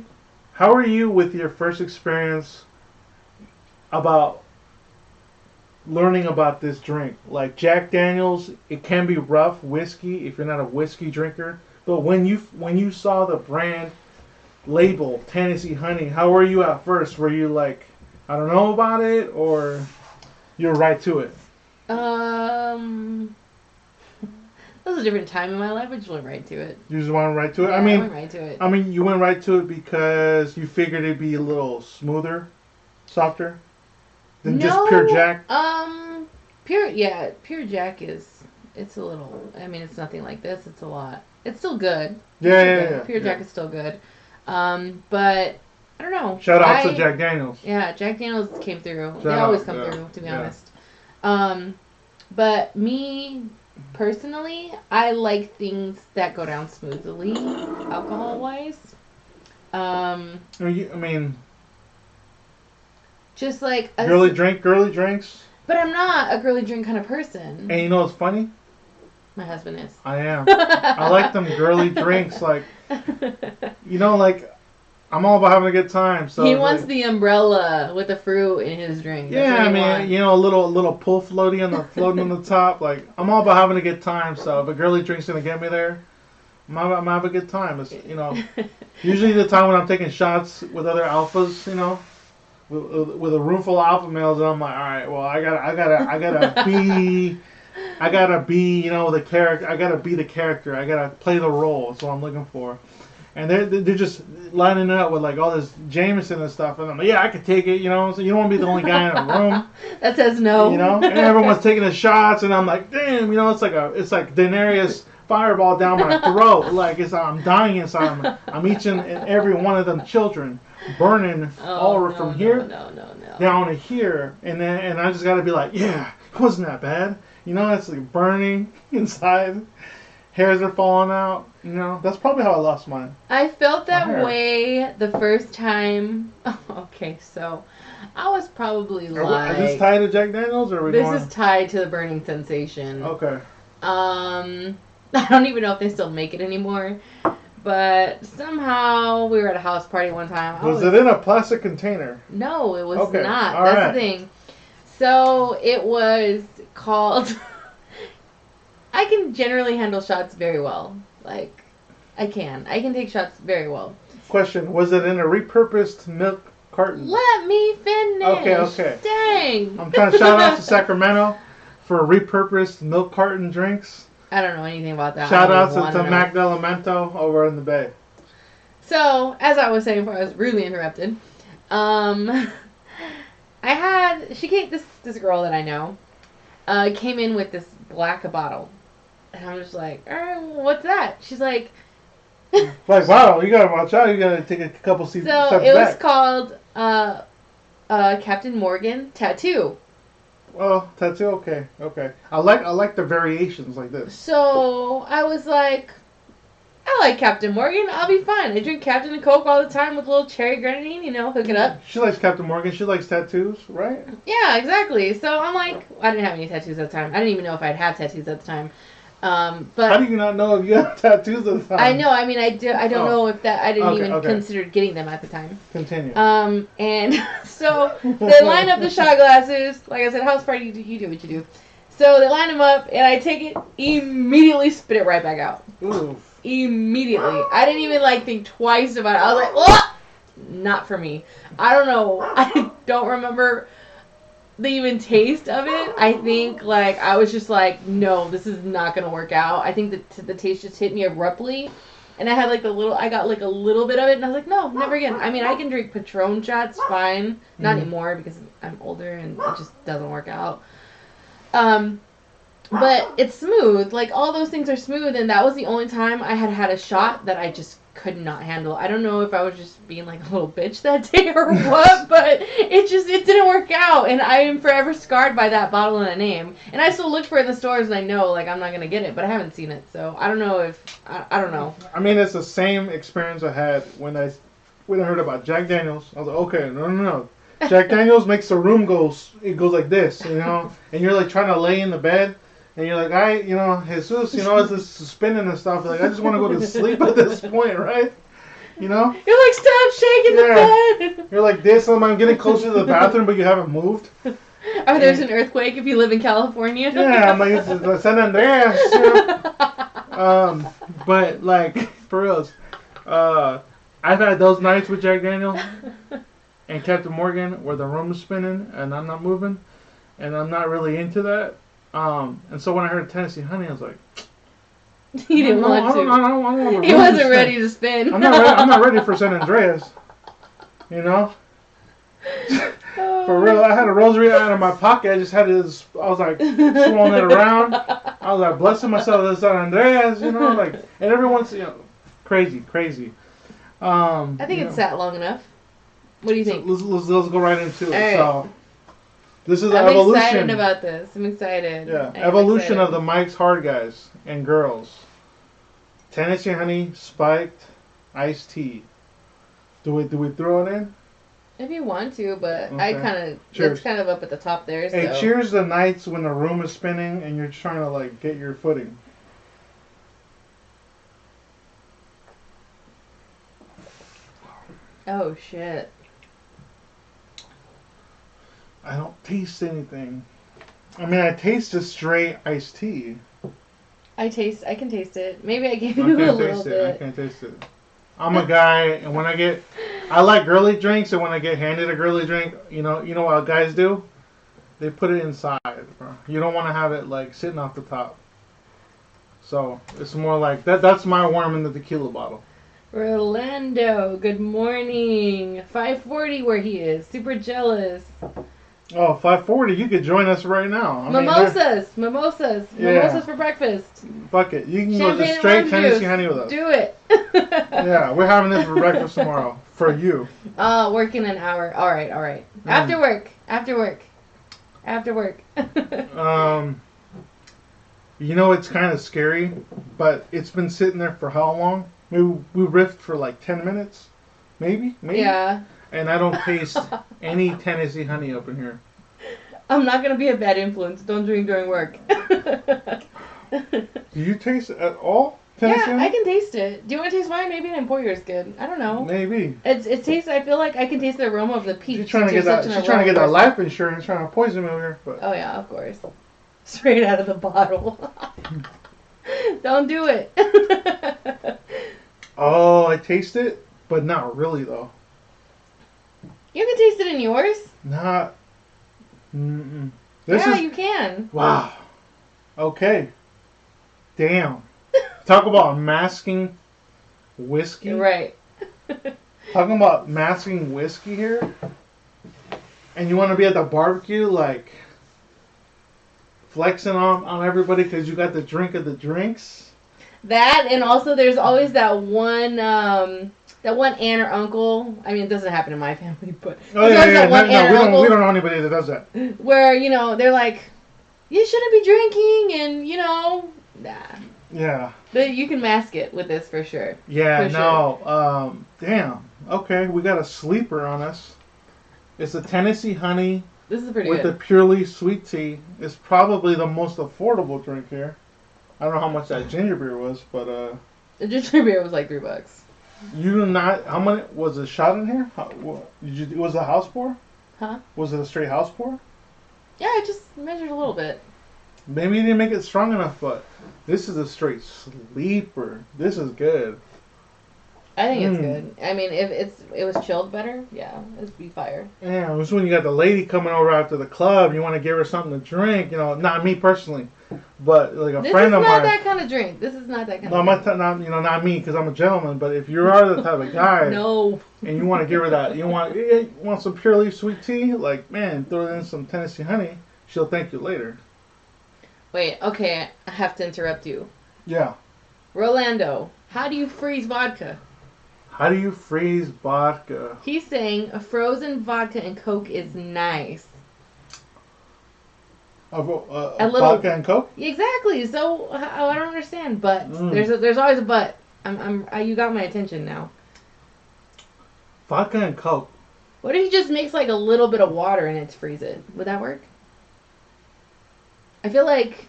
How are you with your first experience about learning about this drink? Like Jack Daniels, it can be rough whiskey if you're not a whiskey drinker. But when you saw the brand label Tennessee Honey, how were you at first? Were you like, I don't know about it, or you're right to it? That was a different time in my life. I just went right to it. You just went right to it? Yeah, I went right to it. I mean, you went right to it because you figured it'd be a little smoother, softer than just pure Jack? Pure Jack it's a little, I mean, it's nothing like this. It's a lot. It's still good. Yeah. Pure Jack is still good. But, I don't know. Shout out to Jack Daniels. Yeah, Jack Daniels came through. They always come through, to be honest. But me... Personally, I like things that go down smoothly, alcohol-wise. I mean, just like girly drinks. But I'm not a girly drink kind of person. And you know what's funny? My husband is. I am. I like them girly drinks, like, like. I'm all about having a good time. So he wants the umbrella with the fruit in his drink. Yeah, I mean, a little pull floating on the top. Like, I'm all about having a good time. So if a girly drink's gonna get me there, I'm gonna have a good time. It's, usually the time when I'm taking shots with other alphas, with a room full of alpha males, and I'm like, all right, well, I gotta be, the character. I gotta be the character. I gotta play the role. That's what I'm looking for. And they're just lining it up with like all this Jameson and stuff, and I'm like, yeah, I could take it, So you don't want to be the only guy in the room that says no, And everyone's taking the shots, and I'm like, damn, it's like Daenerys fireball down my throat, like I'm dying inside. I'm each and every one of them children burning from here down to here, and I just got to be like, yeah, it wasn't that bad, It's like burning inside. Hairs are falling out. That's probably how I lost mine. I felt that way the first time. Okay, so I was probably Is this tied to Jack Daniels, or this is tied to the burning sensation. Okay. I don't even know if they still make it anymore, but somehow we were at a house party one time. Was it in a plastic container? No, it was not. That's the thing. So it was called. I can generally handle shots very well. Like, I can take shots very well. Question, was it in a repurposed milk carton? Let me finish. Okay. Dang. I'm trying to shout out to Sacramento for repurposed milk carton drinks. I don't know anything about that. Shout out to Mac Delamento over in the Bay. So, as I was saying before I was rudely interrupted, this girl that I know, came in with this black bottle. And I'm just like, what's that? She's like... like, wow, you gotta watch out. You gotta take a couple steps back. So, it was called Captain Morgan Tattoo. Well, tattoo, okay. I like the variations like this. So, I was like... I like Captain Morgan. I'll be fine. I drink Captain and Coke all the time with a little cherry grenadine, hook it up. She likes Captain Morgan. She likes tattoos, right? Yeah, exactly. So I'm like, I didn't have any tattoos at the time. I didn't even know if I'd have tattoos at the time. But how do you not know if you have tattoos at the time? I know. I mean, I don't know if that. I didn't even consider getting them at the time. Continue. And so they line up the shot glasses. Like I said, house party, you do what you do. So they line them up, and I take it, immediately spit it right back out. Ooh. Immediately. I didn't even think twice about it. I was like, oh! Not for me. I don't know. I don't remember the even taste of it. I think I was just like, no, this is not gonna work out. I think the taste just hit me abruptly, and I had I got a little bit of it, and I was like, no, never again. I mean, I can drink Patron shots fine, not anymore because I'm older and it just doesn't work out. But it's smooth. All those things are smooth, and that was the only time I had a shot that I just could not handle. I don't know if I was just being a little bitch that day or what, but it didn't work out, and I am forever scarred by that bottle and that name. And I still looked for it in the stores, and I know I'm not gonna get it, but I haven't seen it, so I don't know if I don't know. I mean, it's the same experience I had when I heard about Jack Daniels. I was like, okay, no. Jack Daniels makes the room goes like this, and you're trying to lay in the bed. And you're like, Jesus, as this spinning and stuff, I just want to go to sleep at this point, right? You're like, stop shaking the bed. You're like this, I'm getting closer to the bathroom, but you haven't moved. There's an earthquake if you live in California. Yeah, I'm like, it's San Andreas. But, for reals, I've had those nights with Jack Daniel and Captain Morgan where the room is spinning and I'm not moving, and I'm not really into that. And so when I heard Tennessee Honey, I was like, he didn't want to. I don't want he wasn't ready to spin. I'm not ready for San Andreas. For real, I had a rosary out of my pocket. I just had this. I was swirling it around. I was blessing myself with San Andreas. And everyone's crazy. I think it's sat long enough. What do you think? So let's go right into it. Right. So. This is the evolution. I'm excited about this. I'm excited. Yeah, evolution of the Mike's Hard Guys and Girls. Tennessee Honey, Spiked, Iced Tea. Do we throw it in? If you want to, but okay. It's kind of up at the top there. So. Hey, cheers the nights when the room is spinning and you're trying to get your footing. Oh shit. I don't taste anything. I mean, I taste just straight iced tea. I can taste it. Maybe I gave you a little bit. I can't taste it. I'm a guy, and when I like girly drinks, and when I get handed a girly drink, you know what guys do? They put it inside, bro. You don't want to have it sitting off the top. So it's more like that. That's my worm in the tequila bottle. Rolando, good morning. 5:40 where he is. Super jealous. Oh, 5:40. You could join us right now. Mimosas for breakfast. Fuck it. You can go just straight Tennessee Honey with us. Do it. Yeah, we're having this for breakfast tomorrow for you. Working an hour. All right. After work. It's kind of scary, but it's been sitting there for how long? We riffed for 10 minutes, maybe. Yeah. And I don't taste any Tennessee Honey up in here. I'm not going to be a bad influence. Don't drink during work. Do you taste it at all? Tennessee Honey? I can taste it. Do you want to taste mine? Maybe an Emporio is good. I don't know. Maybe. It tastes, I feel like I can taste the aroma of the peach. She's trying to get that life insurance, trying to poison me over here. But. Oh, yeah, of course. Straight out of the bottle. Don't do it. Oh, I taste it, but not really, though. You can taste it in yours. Not. Mm-mm. You can. Wow. Okay. Damn. Talk about masking whiskey. Right. Talking about masking whiskey here. And you want to be at the barbecue, like, flexing on everybody because you got the drink of the drinks. That, and also there's always that one aunt or uncle. I mean, it doesn't happen in my family, but oh yeah. No, we don't know anybody that does that. Where they're like, you shouldn't be drinking, and nah. Yeah. But you can mask it with this for sure. Yeah. For no. Sure. Damn. Okay, we got a sleeper on us. It's a Tennessee honey. This is pretty with good. the purely sweet tea. It's probably the most affordable drink here. I don't know how much that ginger beer was, but the ginger beer was like $3. You do not. How many was a shot in here? Was it a house pour? Huh? Was it a straight house pour? Yeah, I just measured a little bit. Maybe you didn't make it strong enough, but this is a straight sleeper. This is good. I think it's good. I mean, if it was chilled better, yeah, it'd be fire. Yeah, this is when you got the lady coming over after the club. You want to give her something to drink. Not me personally, but like a friend of mine. This is not that kind of drink. This is not that kind of drink. Not me, because I'm a gentleman. But if you are the type of guy, no, and you want to give her that, you want some purely sweet tea, like, man, throw in some Tennessee honey. She'll thank you later. Wait, okay, I have to interrupt you. Yeah. Rolando, how do you freeze vodka? How do you freeze vodka? He's saying a frozen vodka and Coke is nice. A little vodka and Coke? Exactly. So I don't understand, but there's always a but. You got my attention now. Vodka and Coke. What if you just mix like a little bit of water in it to freeze it? Would that work? I feel like.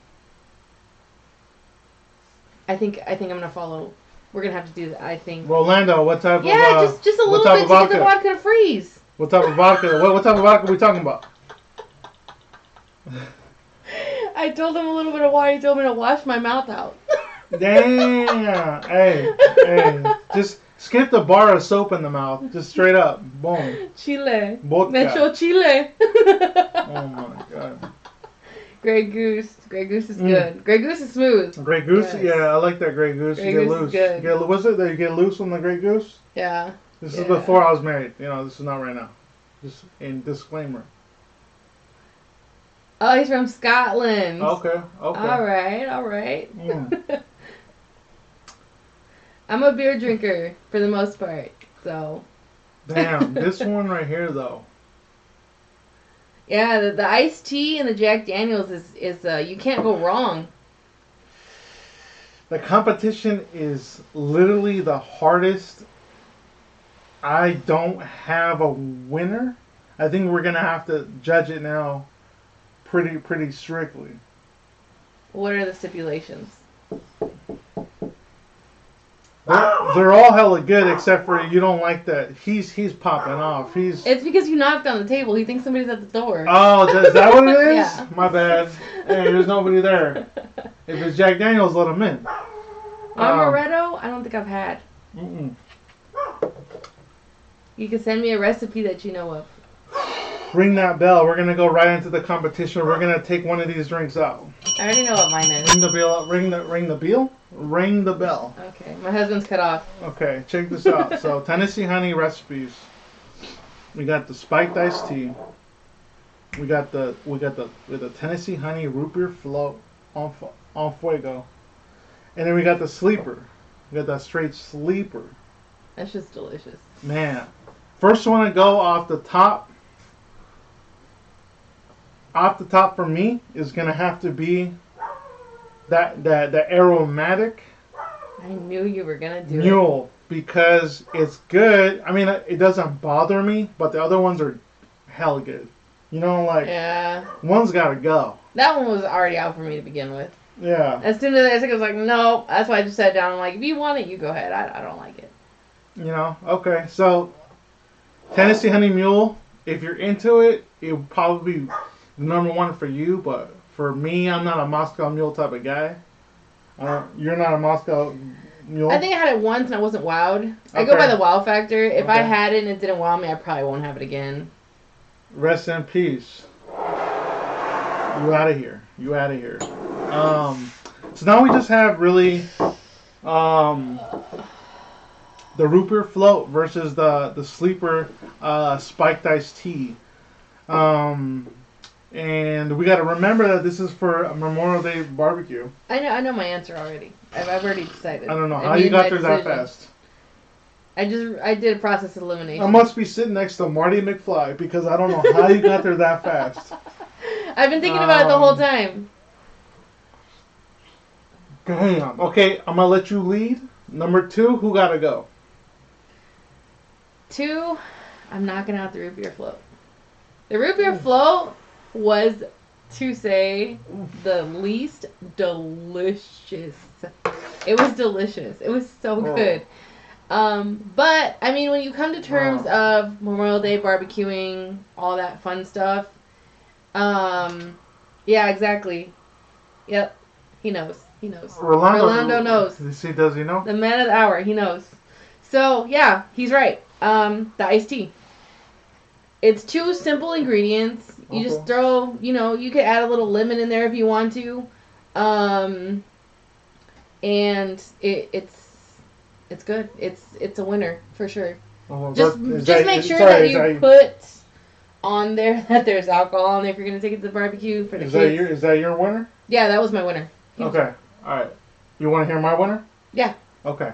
I think I'm gonna follow. We're gonna have to do that. I think. Rolando, what type of? Yeah, just a little bit to get the vodka to freeze. What type of vodka? What type of vodka are we talking about? I told him a little bit of water. He told me to wash my mouth out. Damn. Hey. Just skip the bar of soap in the mouth. Just straight up. Boom. Chile. Vodka. Metro Chile. Oh my god. Grey Goose. Grey Goose is good. Grey Goose is smooth. Grey Goose? Yes. Yeah, I like that Grey Goose. Grey you get Goose loose. Is good. Was it that you get loose on the Grey Goose? Yeah. This is before I was married. This is not right now. Just in disclaimer. Oh, he's from Scotland. Okay. All right. I'm a beer drinker for the most part, so. Damn, this one right here though. Yeah, the iced tea and the Jack Daniels is you can't go wrong. The competition is literally the hardest. I don't have a winner. I think we're gonna have to judge it now pretty strictly. What are the stipulations? They're all hella good except for you don't like that. He's popping off. It's because you knocked on the table. He thinks somebody's at the door. Oh, is that what it is? Yeah. My bad. Hey, there's nobody there. If it's Jack Daniels, let him in. Amaretto, I don't think I've had. Mm-mm. You can send me a recipe that you know of. Ring that bell. We're gonna go right into the competition. We're gonna take one of these drinks out. I already know what mine is. Ring the bell. Ring the bell. Ring the bell. Okay, my husband's cut off. Okay, check this out. So Tennessee honey recipes. We got the spiked iced tea. We got the Tennessee honey root beer float on fuego, and then we got the sleeper. We got that straight sleeper. That's just delicious. Man, first one to go off the top. Off the top for me is gonna have to be the aromatic. I knew you were gonna do Mule because it's good. I mean, it doesn't bother me, but the other ones are hell good. Yeah. One's gotta go. That one was already out for me to begin with. Yeah. As soon as I was like, no. That's why I just sat down. I'm like, if you want it, you go ahead. I don't like it. Okay. So Tennessee Honey Mule, if you're into it, it would probably be the number one for you. But for me, I'm not a Moscow Mule type of guy. You're not a Moscow Mule? I think I had it once and I wasn't wowed. I go by the wow factor. If I had it and it didn't wow me, I probably won't have it again. Rest in peace. You out of here. So now we just have really the root beer float versus the sleeper spiked iced tea. And we got to remember that this is for a Memorial Day barbecue. I know my answer already. I've already decided. I don't know how you got there that fast. I did a process of elimination. I must be sitting next to Marty McFly because I don't know how you got there that fast. I've been thinking about it the whole time. Damn. Okay, I'm gonna let you lead. Number 2, who gotta go? 2, I'm knocking out the root beer float. The root beer float was, to say, the least delicious. It was delicious. It was so good. But, I mean, when you come to terms of Memorial Day barbecuing, all that fun stuff, yeah, exactly. Yep. He knows. Rolando knows. Does he know? The man of the hour. He knows. So, yeah, he's right. The iced tea. It's 2 simple ingredients. You just throw, you could add a little lemon in there if you want to. And it's good. It's a winner for sure. Just make sure that you put on there that there's alcohol on there if you're gonna take it to the barbecue for the kids. Is that your winner? Yeah, that was my winner. Okay. All right. You want to hear my winner? Yeah. Okay.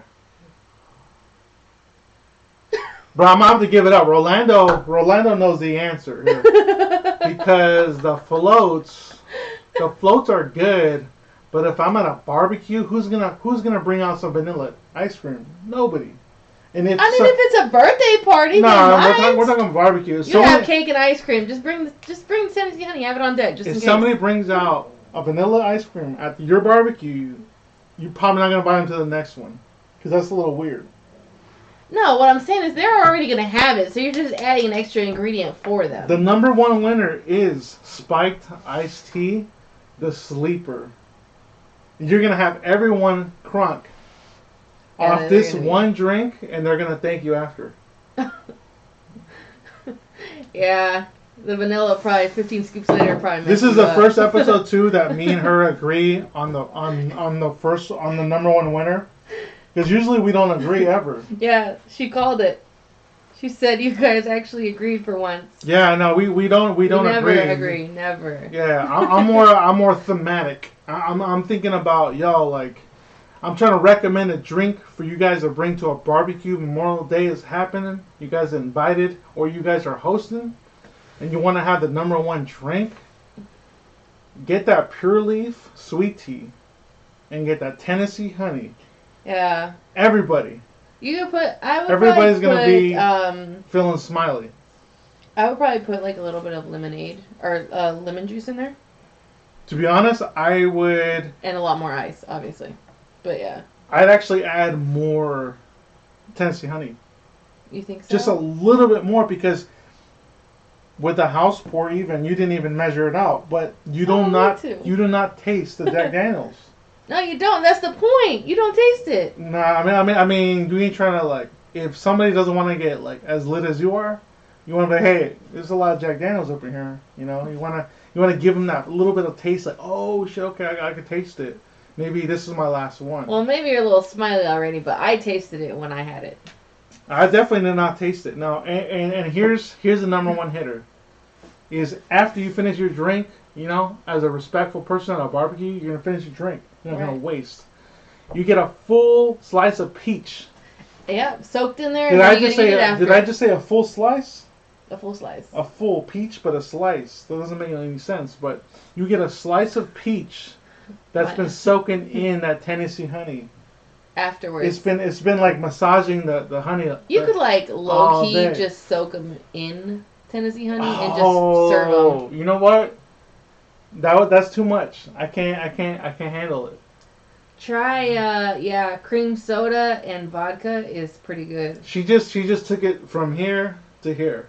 But I'm about to give it up. Rolando knows the answer here. Because the floats are good, but if I'm at a barbecue, who's gonna bring out some vanilla ice cream? Nobody. And if it's a birthday party, we're talking barbecue. You have cake and ice cream. Just bring Tennessee honey. Have it on deck. Just in case. If somebody brings out a vanilla ice cream at your barbecue, you're probably not gonna buy them to the next one because that's a little weird. No, what I'm saying is they're already going to have it, so you're just adding an extra ingredient for them. The number 1 winner is spiked iced tea, the sleeper. You're going to have everyone crunk off this one drink, and they're going to thank you after. Yeah, the vanilla probably 15 scoops later probably. This is the first episode too that me and her agree on the number 1 winner. Because usually we don't agree ever. Yeah, she called it. She said you guys actually agreed for once. Yeah, no, we don't never agree. Never. Yeah, I'm more thematic. I'm thinking about I'm trying to recommend a drink for you guys to bring to a barbecue. Memorial Day is happening. You guys are invited, or you guys are hosting, and you want to have the number 1 drink. Get that Pure Leaf sweet tea, and get that Tennessee honey. Yeah. Everybody. You could put. Everybody's gonna be feeling smiley. I would probably put a little bit of lemonade or lemon juice in there. To be honest, I would. And a lot more ice, obviously. But yeah. I'd actually add more Tennessee honey. You think so? Just a little bit more because with the house pour, you didn't even measure it out, but you do not taste the Jack Daniels. No, you don't. That's the point. You don't taste it. Nah, I mean, you ain't trying to if somebody doesn't want to get as lit as you are, you want to be, hey, there's a lot of Jack Daniels up in here. You want to give them that little bit of taste, oh shit, okay, I can taste it. Maybe this is my last one. Well, maybe you're a little smiley already, but I tasted it when I had it. I definitely did not taste it. No, and here's the number 1 hitter. Is after you finish your drink, as a respectful person at a barbecue, you're gonna finish your drink. You're not gonna waste. You get a full slice of peach. Yeah, soaked in there. Did I just say a full slice? A full slice. A full peach, but a slice. That doesn't make any sense. But you get a slice of peach that's been soaking in that Tennessee honey. Afterwards. It's been like massaging the honey. You could low key just soak them in Tennessee honey and just serve them. You know what? That's too much. I can't handle it. Try cream soda and vodka is pretty good. She just took it from here to here.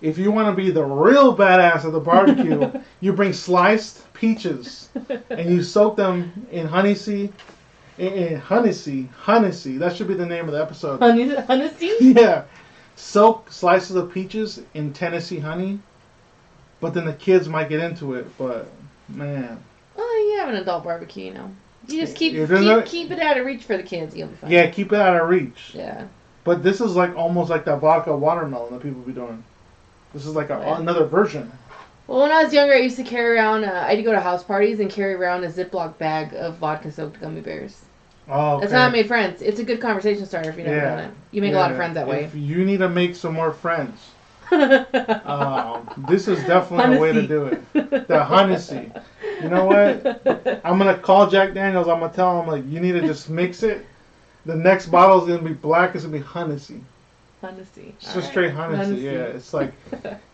If you want to be the real badass of the barbecue, you bring sliced peaches and you soak them in Hennessy. That should be the name of the episode. Hennessy? Yeah. Soak slices of peaches in Tennessee honey. But then the kids might get into it. But, man. Oh, have an adult barbecue, you know. You just keep it out of reach for the kids. You'll be fine. Yeah, keep it out of reach. Yeah. But this is like almost like that vodka watermelon that people be doing. This is like another version. Well, when I was younger, I used to carry around. I had to go to house parties and carry around a Ziploc bag of vodka-soaked gummy bears. Oh, okay. That's how I made friends. It's a good conversation starter if you've never done it. You make a lot of friends that way. If you need to make some more friends, this is definitely a way to do it. The Hennessy. You know what? I'm going to call Jack Daniels. I'm going to tell him, like, you need to just mix it. The next bottle is going to be black. It's going to be Hennessy. Hennessy. It's just straight Hennessy. Yeah, it's like,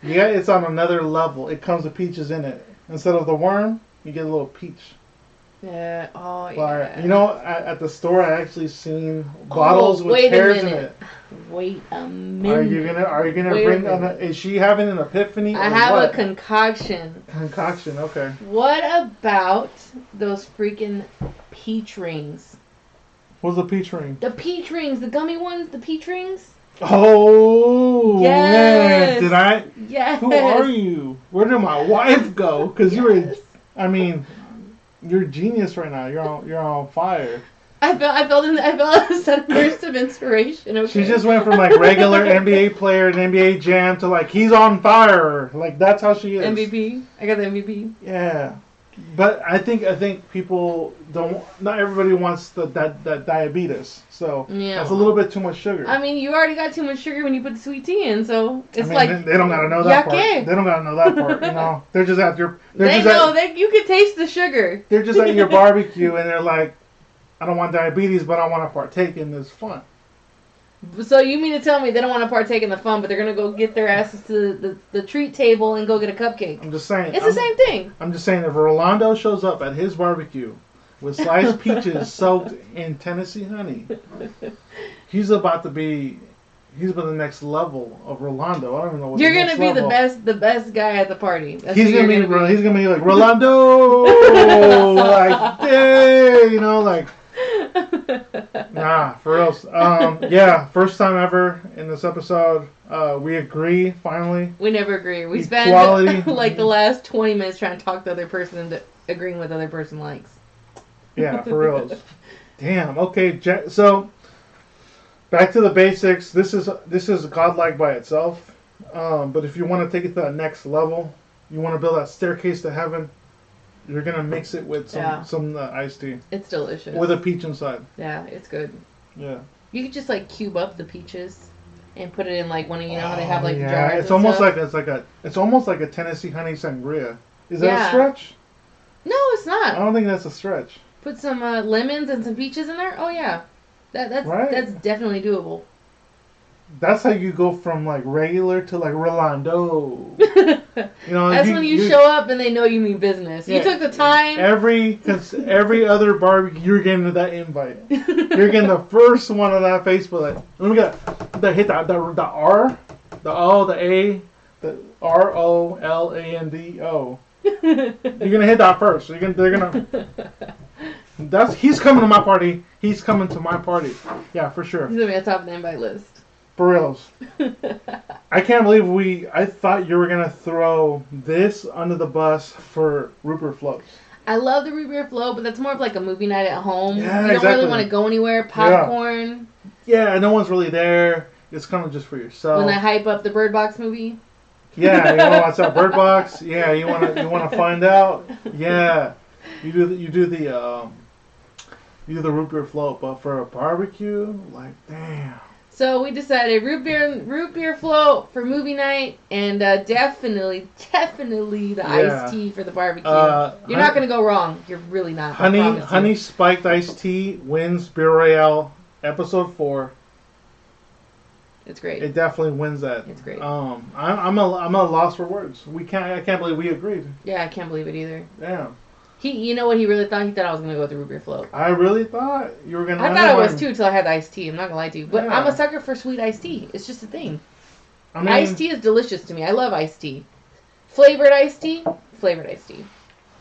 it's on another level. It comes with peaches in it. Instead of the worm, you get a little peach. Yeah. Oh, yeah. You know, at the store, I actually seen bottles with pears in it. Wait a minute. Are you gonna bring? Is she having an epiphany? I have a concoction. Concoction. Okay. What about those freaking peach rings? What's the peach ring? The peach rings, the gummy ones, the peach rings. Oh, yes. Man. Did I? Yes. Who are you? Where did my wife go? Because you were. I mean. You're a genius right now. You're on fire. I felt a sudden burst of inspiration. Okay. She just went from like regular NBA player and NBA jam to like he's on fire. Like that's how she is. MVP. I got the MVP. Yeah, but I think people don't. Not everybody wants that diabetes. So that's a little bit too much sugar. I mean, you already got too much sugar when you put the sweet tea in. So it's they don't gotta know that part. They don't gotta know that part. You know, they're just at your. You can taste the sugar. They're just at your barbecue and they're like, I don't want diabetes, but I want to partake in this fun. So you mean to tell me they don't want to partake in the fun, but they're going to go get their asses to the treat table and go get a cupcake? I'm just saying. It's the same thing. I'm just saying if Rolando shows up at his barbecue with sliced peaches soaked in Tennessee honey, he's about the next level of Rolando. I don't even know what. You're going to be the best guy at the party. He's going to be like Rolando, like hey, you know, like. Nah, for real. Yeah, first time ever in this episode. We agree, finally. We never agree. We spend like the last 20 minutes trying to talk the other person into agreeing with the other person likes. Yeah, for real. Damn, okay. So, back to the basics. This is godlike by itself. But if you want to take it to the next level, you want to build that staircase to heaven, you're going to mix it with some iced tea. It's delicious. With a peach inside. Yeah, it's good. Yeah. You could just like cube up the peaches and put it in like one of how they have like the jars. It's almost like a Tennessee honey sangria. Is that a stretch? No, it's not. I don't think that's a stretch. Put some lemons and some peaches in there. Oh yeah. That's definitely doable. That's how you go from like regular to like Rolando. You know, that's when you show up and they know you mean business. You took the time. Every other barbecue, you're getting that invite. You're getting the first one on that Facebook. Like, let me hit the R, the O, the A, the ROLANDO. You're gonna hit that first. He's coming to my party. He's coming to my party. Yeah, for sure. He's gonna be at the top of the invite list. For reals. I can't believe I thought you were going to throw this under the bus for root beer floats. I love the root beer float, but that's more of like a movie night at home. Yeah, you don't really want to go anywhere. Popcorn. Yeah, no one's really there. It's kind of just for yourself. When they hype up the Bird Box movie. Yeah, you want to watch that Bird Box? Yeah, you want to find out? Yeah. You do the root beer float, but for a barbecue, like damn. So we decided root beer float for movie night, and definitely the iced tea for the barbecue. You're not gonna go wrong. You're really not. Honey spiked iced tea wins Beer Royale episode 4. It's great. It definitely wins that. It's great. I'm a loss for words. I can't believe we agreed. Yeah, I can't believe it either. Damn. You know what he really thought? He thought I was going to go with the root beer float. I really thought you were going to... I thought I was too until I had the iced tea. I'm not going to lie to you. But I'm a sucker for sweet iced tea. It's just a thing. Iced tea is delicious to me. I love iced tea. Flavored iced tea.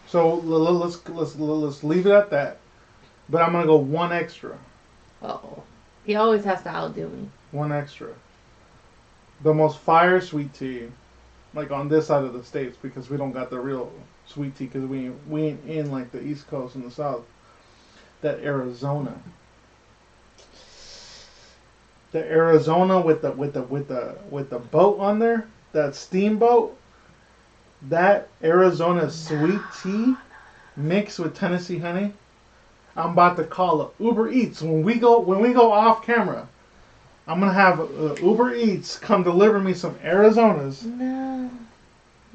So let's leave it at that. But I'm going to go one extra. Uh-oh. He always has to outdo me. One extra. The most fire sweet tea like on this side of the states, because we don't got the real sweet tea, because we ain't in like the East Coast and the South. That Arizona with the boat on there, that steamboat, that Arizona sweet tea mixed with Tennessee honey. I'm about to call it Uber Eats when we go off camera. I'm gonna have Uber Eats come deliver me some Arizonas. No.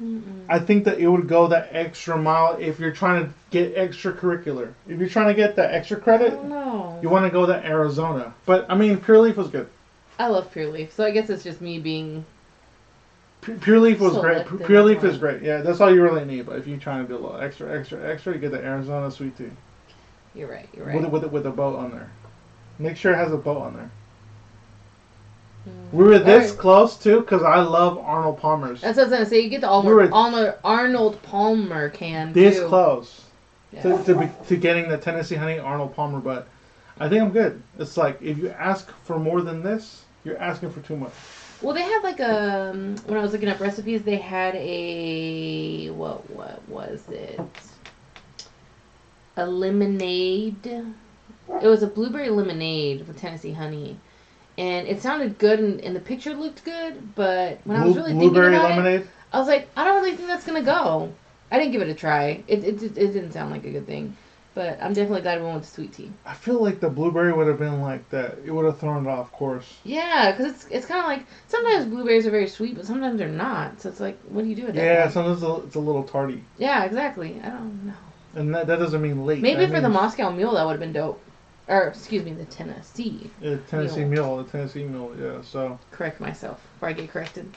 Mm-mm. I think that it would go that extra mile if you're trying to get extracurricular. If you're trying to get that extra credit, you want to go to Arizona. But I mean, Pure Leaf was good. I love Pure Leaf, so I guess it's just me being. Pure Leaf was great. Pure Leaf is great. Yeah, that's all you really need. But if you're trying to do a little extra, you get the Arizona sweet tea. You're right. You're right. With a boat on there. Make sure it has a boat on there. We were this close too, because I love Arnold Palmer's. That's what I was gonna say. You get the Arnold Palmer can. This too. Close to getting the Tennessee honey Arnold Palmer, but I think I'm good. It's like if you ask for more than this, you're asking for too much. Well, they had like a when I was looking up recipes, they had a what was it? A lemonade. It was a blueberry lemonade with Tennessee honey. And it sounded good, and the picture looked good, but when I was really thinking about lemonade? It, I was like, I don't really think that's going to go. I didn't give it a try. It didn't sound like a good thing. But I'm definitely glad we went with the sweet tea. I feel like the blueberry would have been like that. It would have thrown it off course. Yeah, because it's kind of like, sometimes blueberries are very sweet, but sometimes they're not. So it's like, what do you do with that? Yeah, sometimes it's a little tarty. Yeah, exactly. I don't know. And that doesn't mean late. Maybe for the Moscow Mule, that would have been dope. Or, excuse me, the Tennessee. The Tennessee Mule, yeah, so. Correct myself before I get corrected.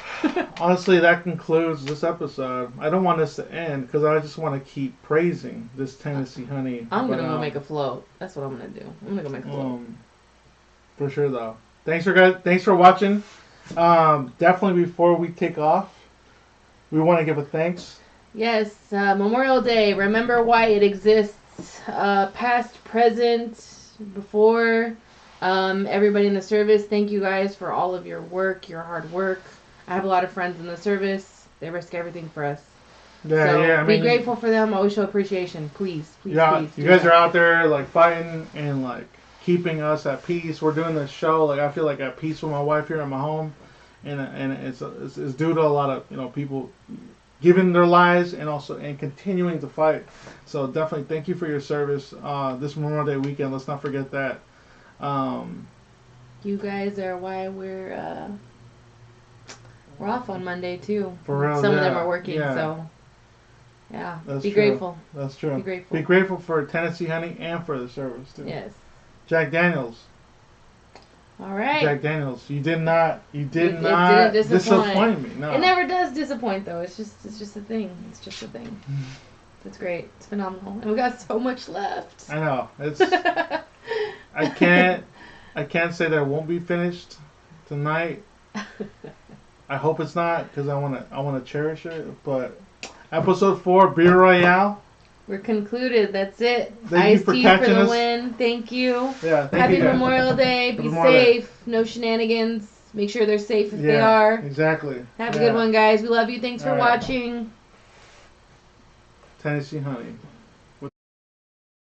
Honestly, that concludes this episode. I don't want this to end, because I just want to keep praising this Tennessee honey. I'm going to go make a float. That's what I'm going to do. I'm going to go make a float. For sure, though. Thanks for watching. Definitely before we take off, we want to give a thanks. Yes, Memorial Day. Remember why it exists. Past, present, before, everybody in the service, thank you guys for all of your work, your hard work. I have a lot of friends in the service. They risk everything for us. I mean, be grateful for them. Always show appreciation. Please. You guys are out there like fighting and like keeping us at peace. We're doing this show like I feel like at peace with my wife here at my home, and it's due to a lot of people giving their lives and continuing to fight. So definitely thank you for your service this Memorial Day weekend. Let's not forget that. You guys are why we're off on Monday too. For real, some of them are working, so yeah. Be grateful. That's true. Be grateful. Be grateful for Tennessee honey and for the service too. Yes. Jack Daniels. All right. Jack Daniels, you did not disappoint me. No. It never does disappoint though. It's just a thing. It's just a thing. It's great. It's phenomenal. And we got so much left. I know. It's I can't say that it won't be finished tonight. I hope it's not, because I want to cherish it, but episode 4 Beer Royale. We're concluded. That's it. Thank you for catching us. The win. Thank you. Yeah, Happy Memorial Day. Be safe. No shenanigans. Make sure they're safe if they are. Exactly. Have a good one, guys. We love you. Thanks for watching. Tennessee honey.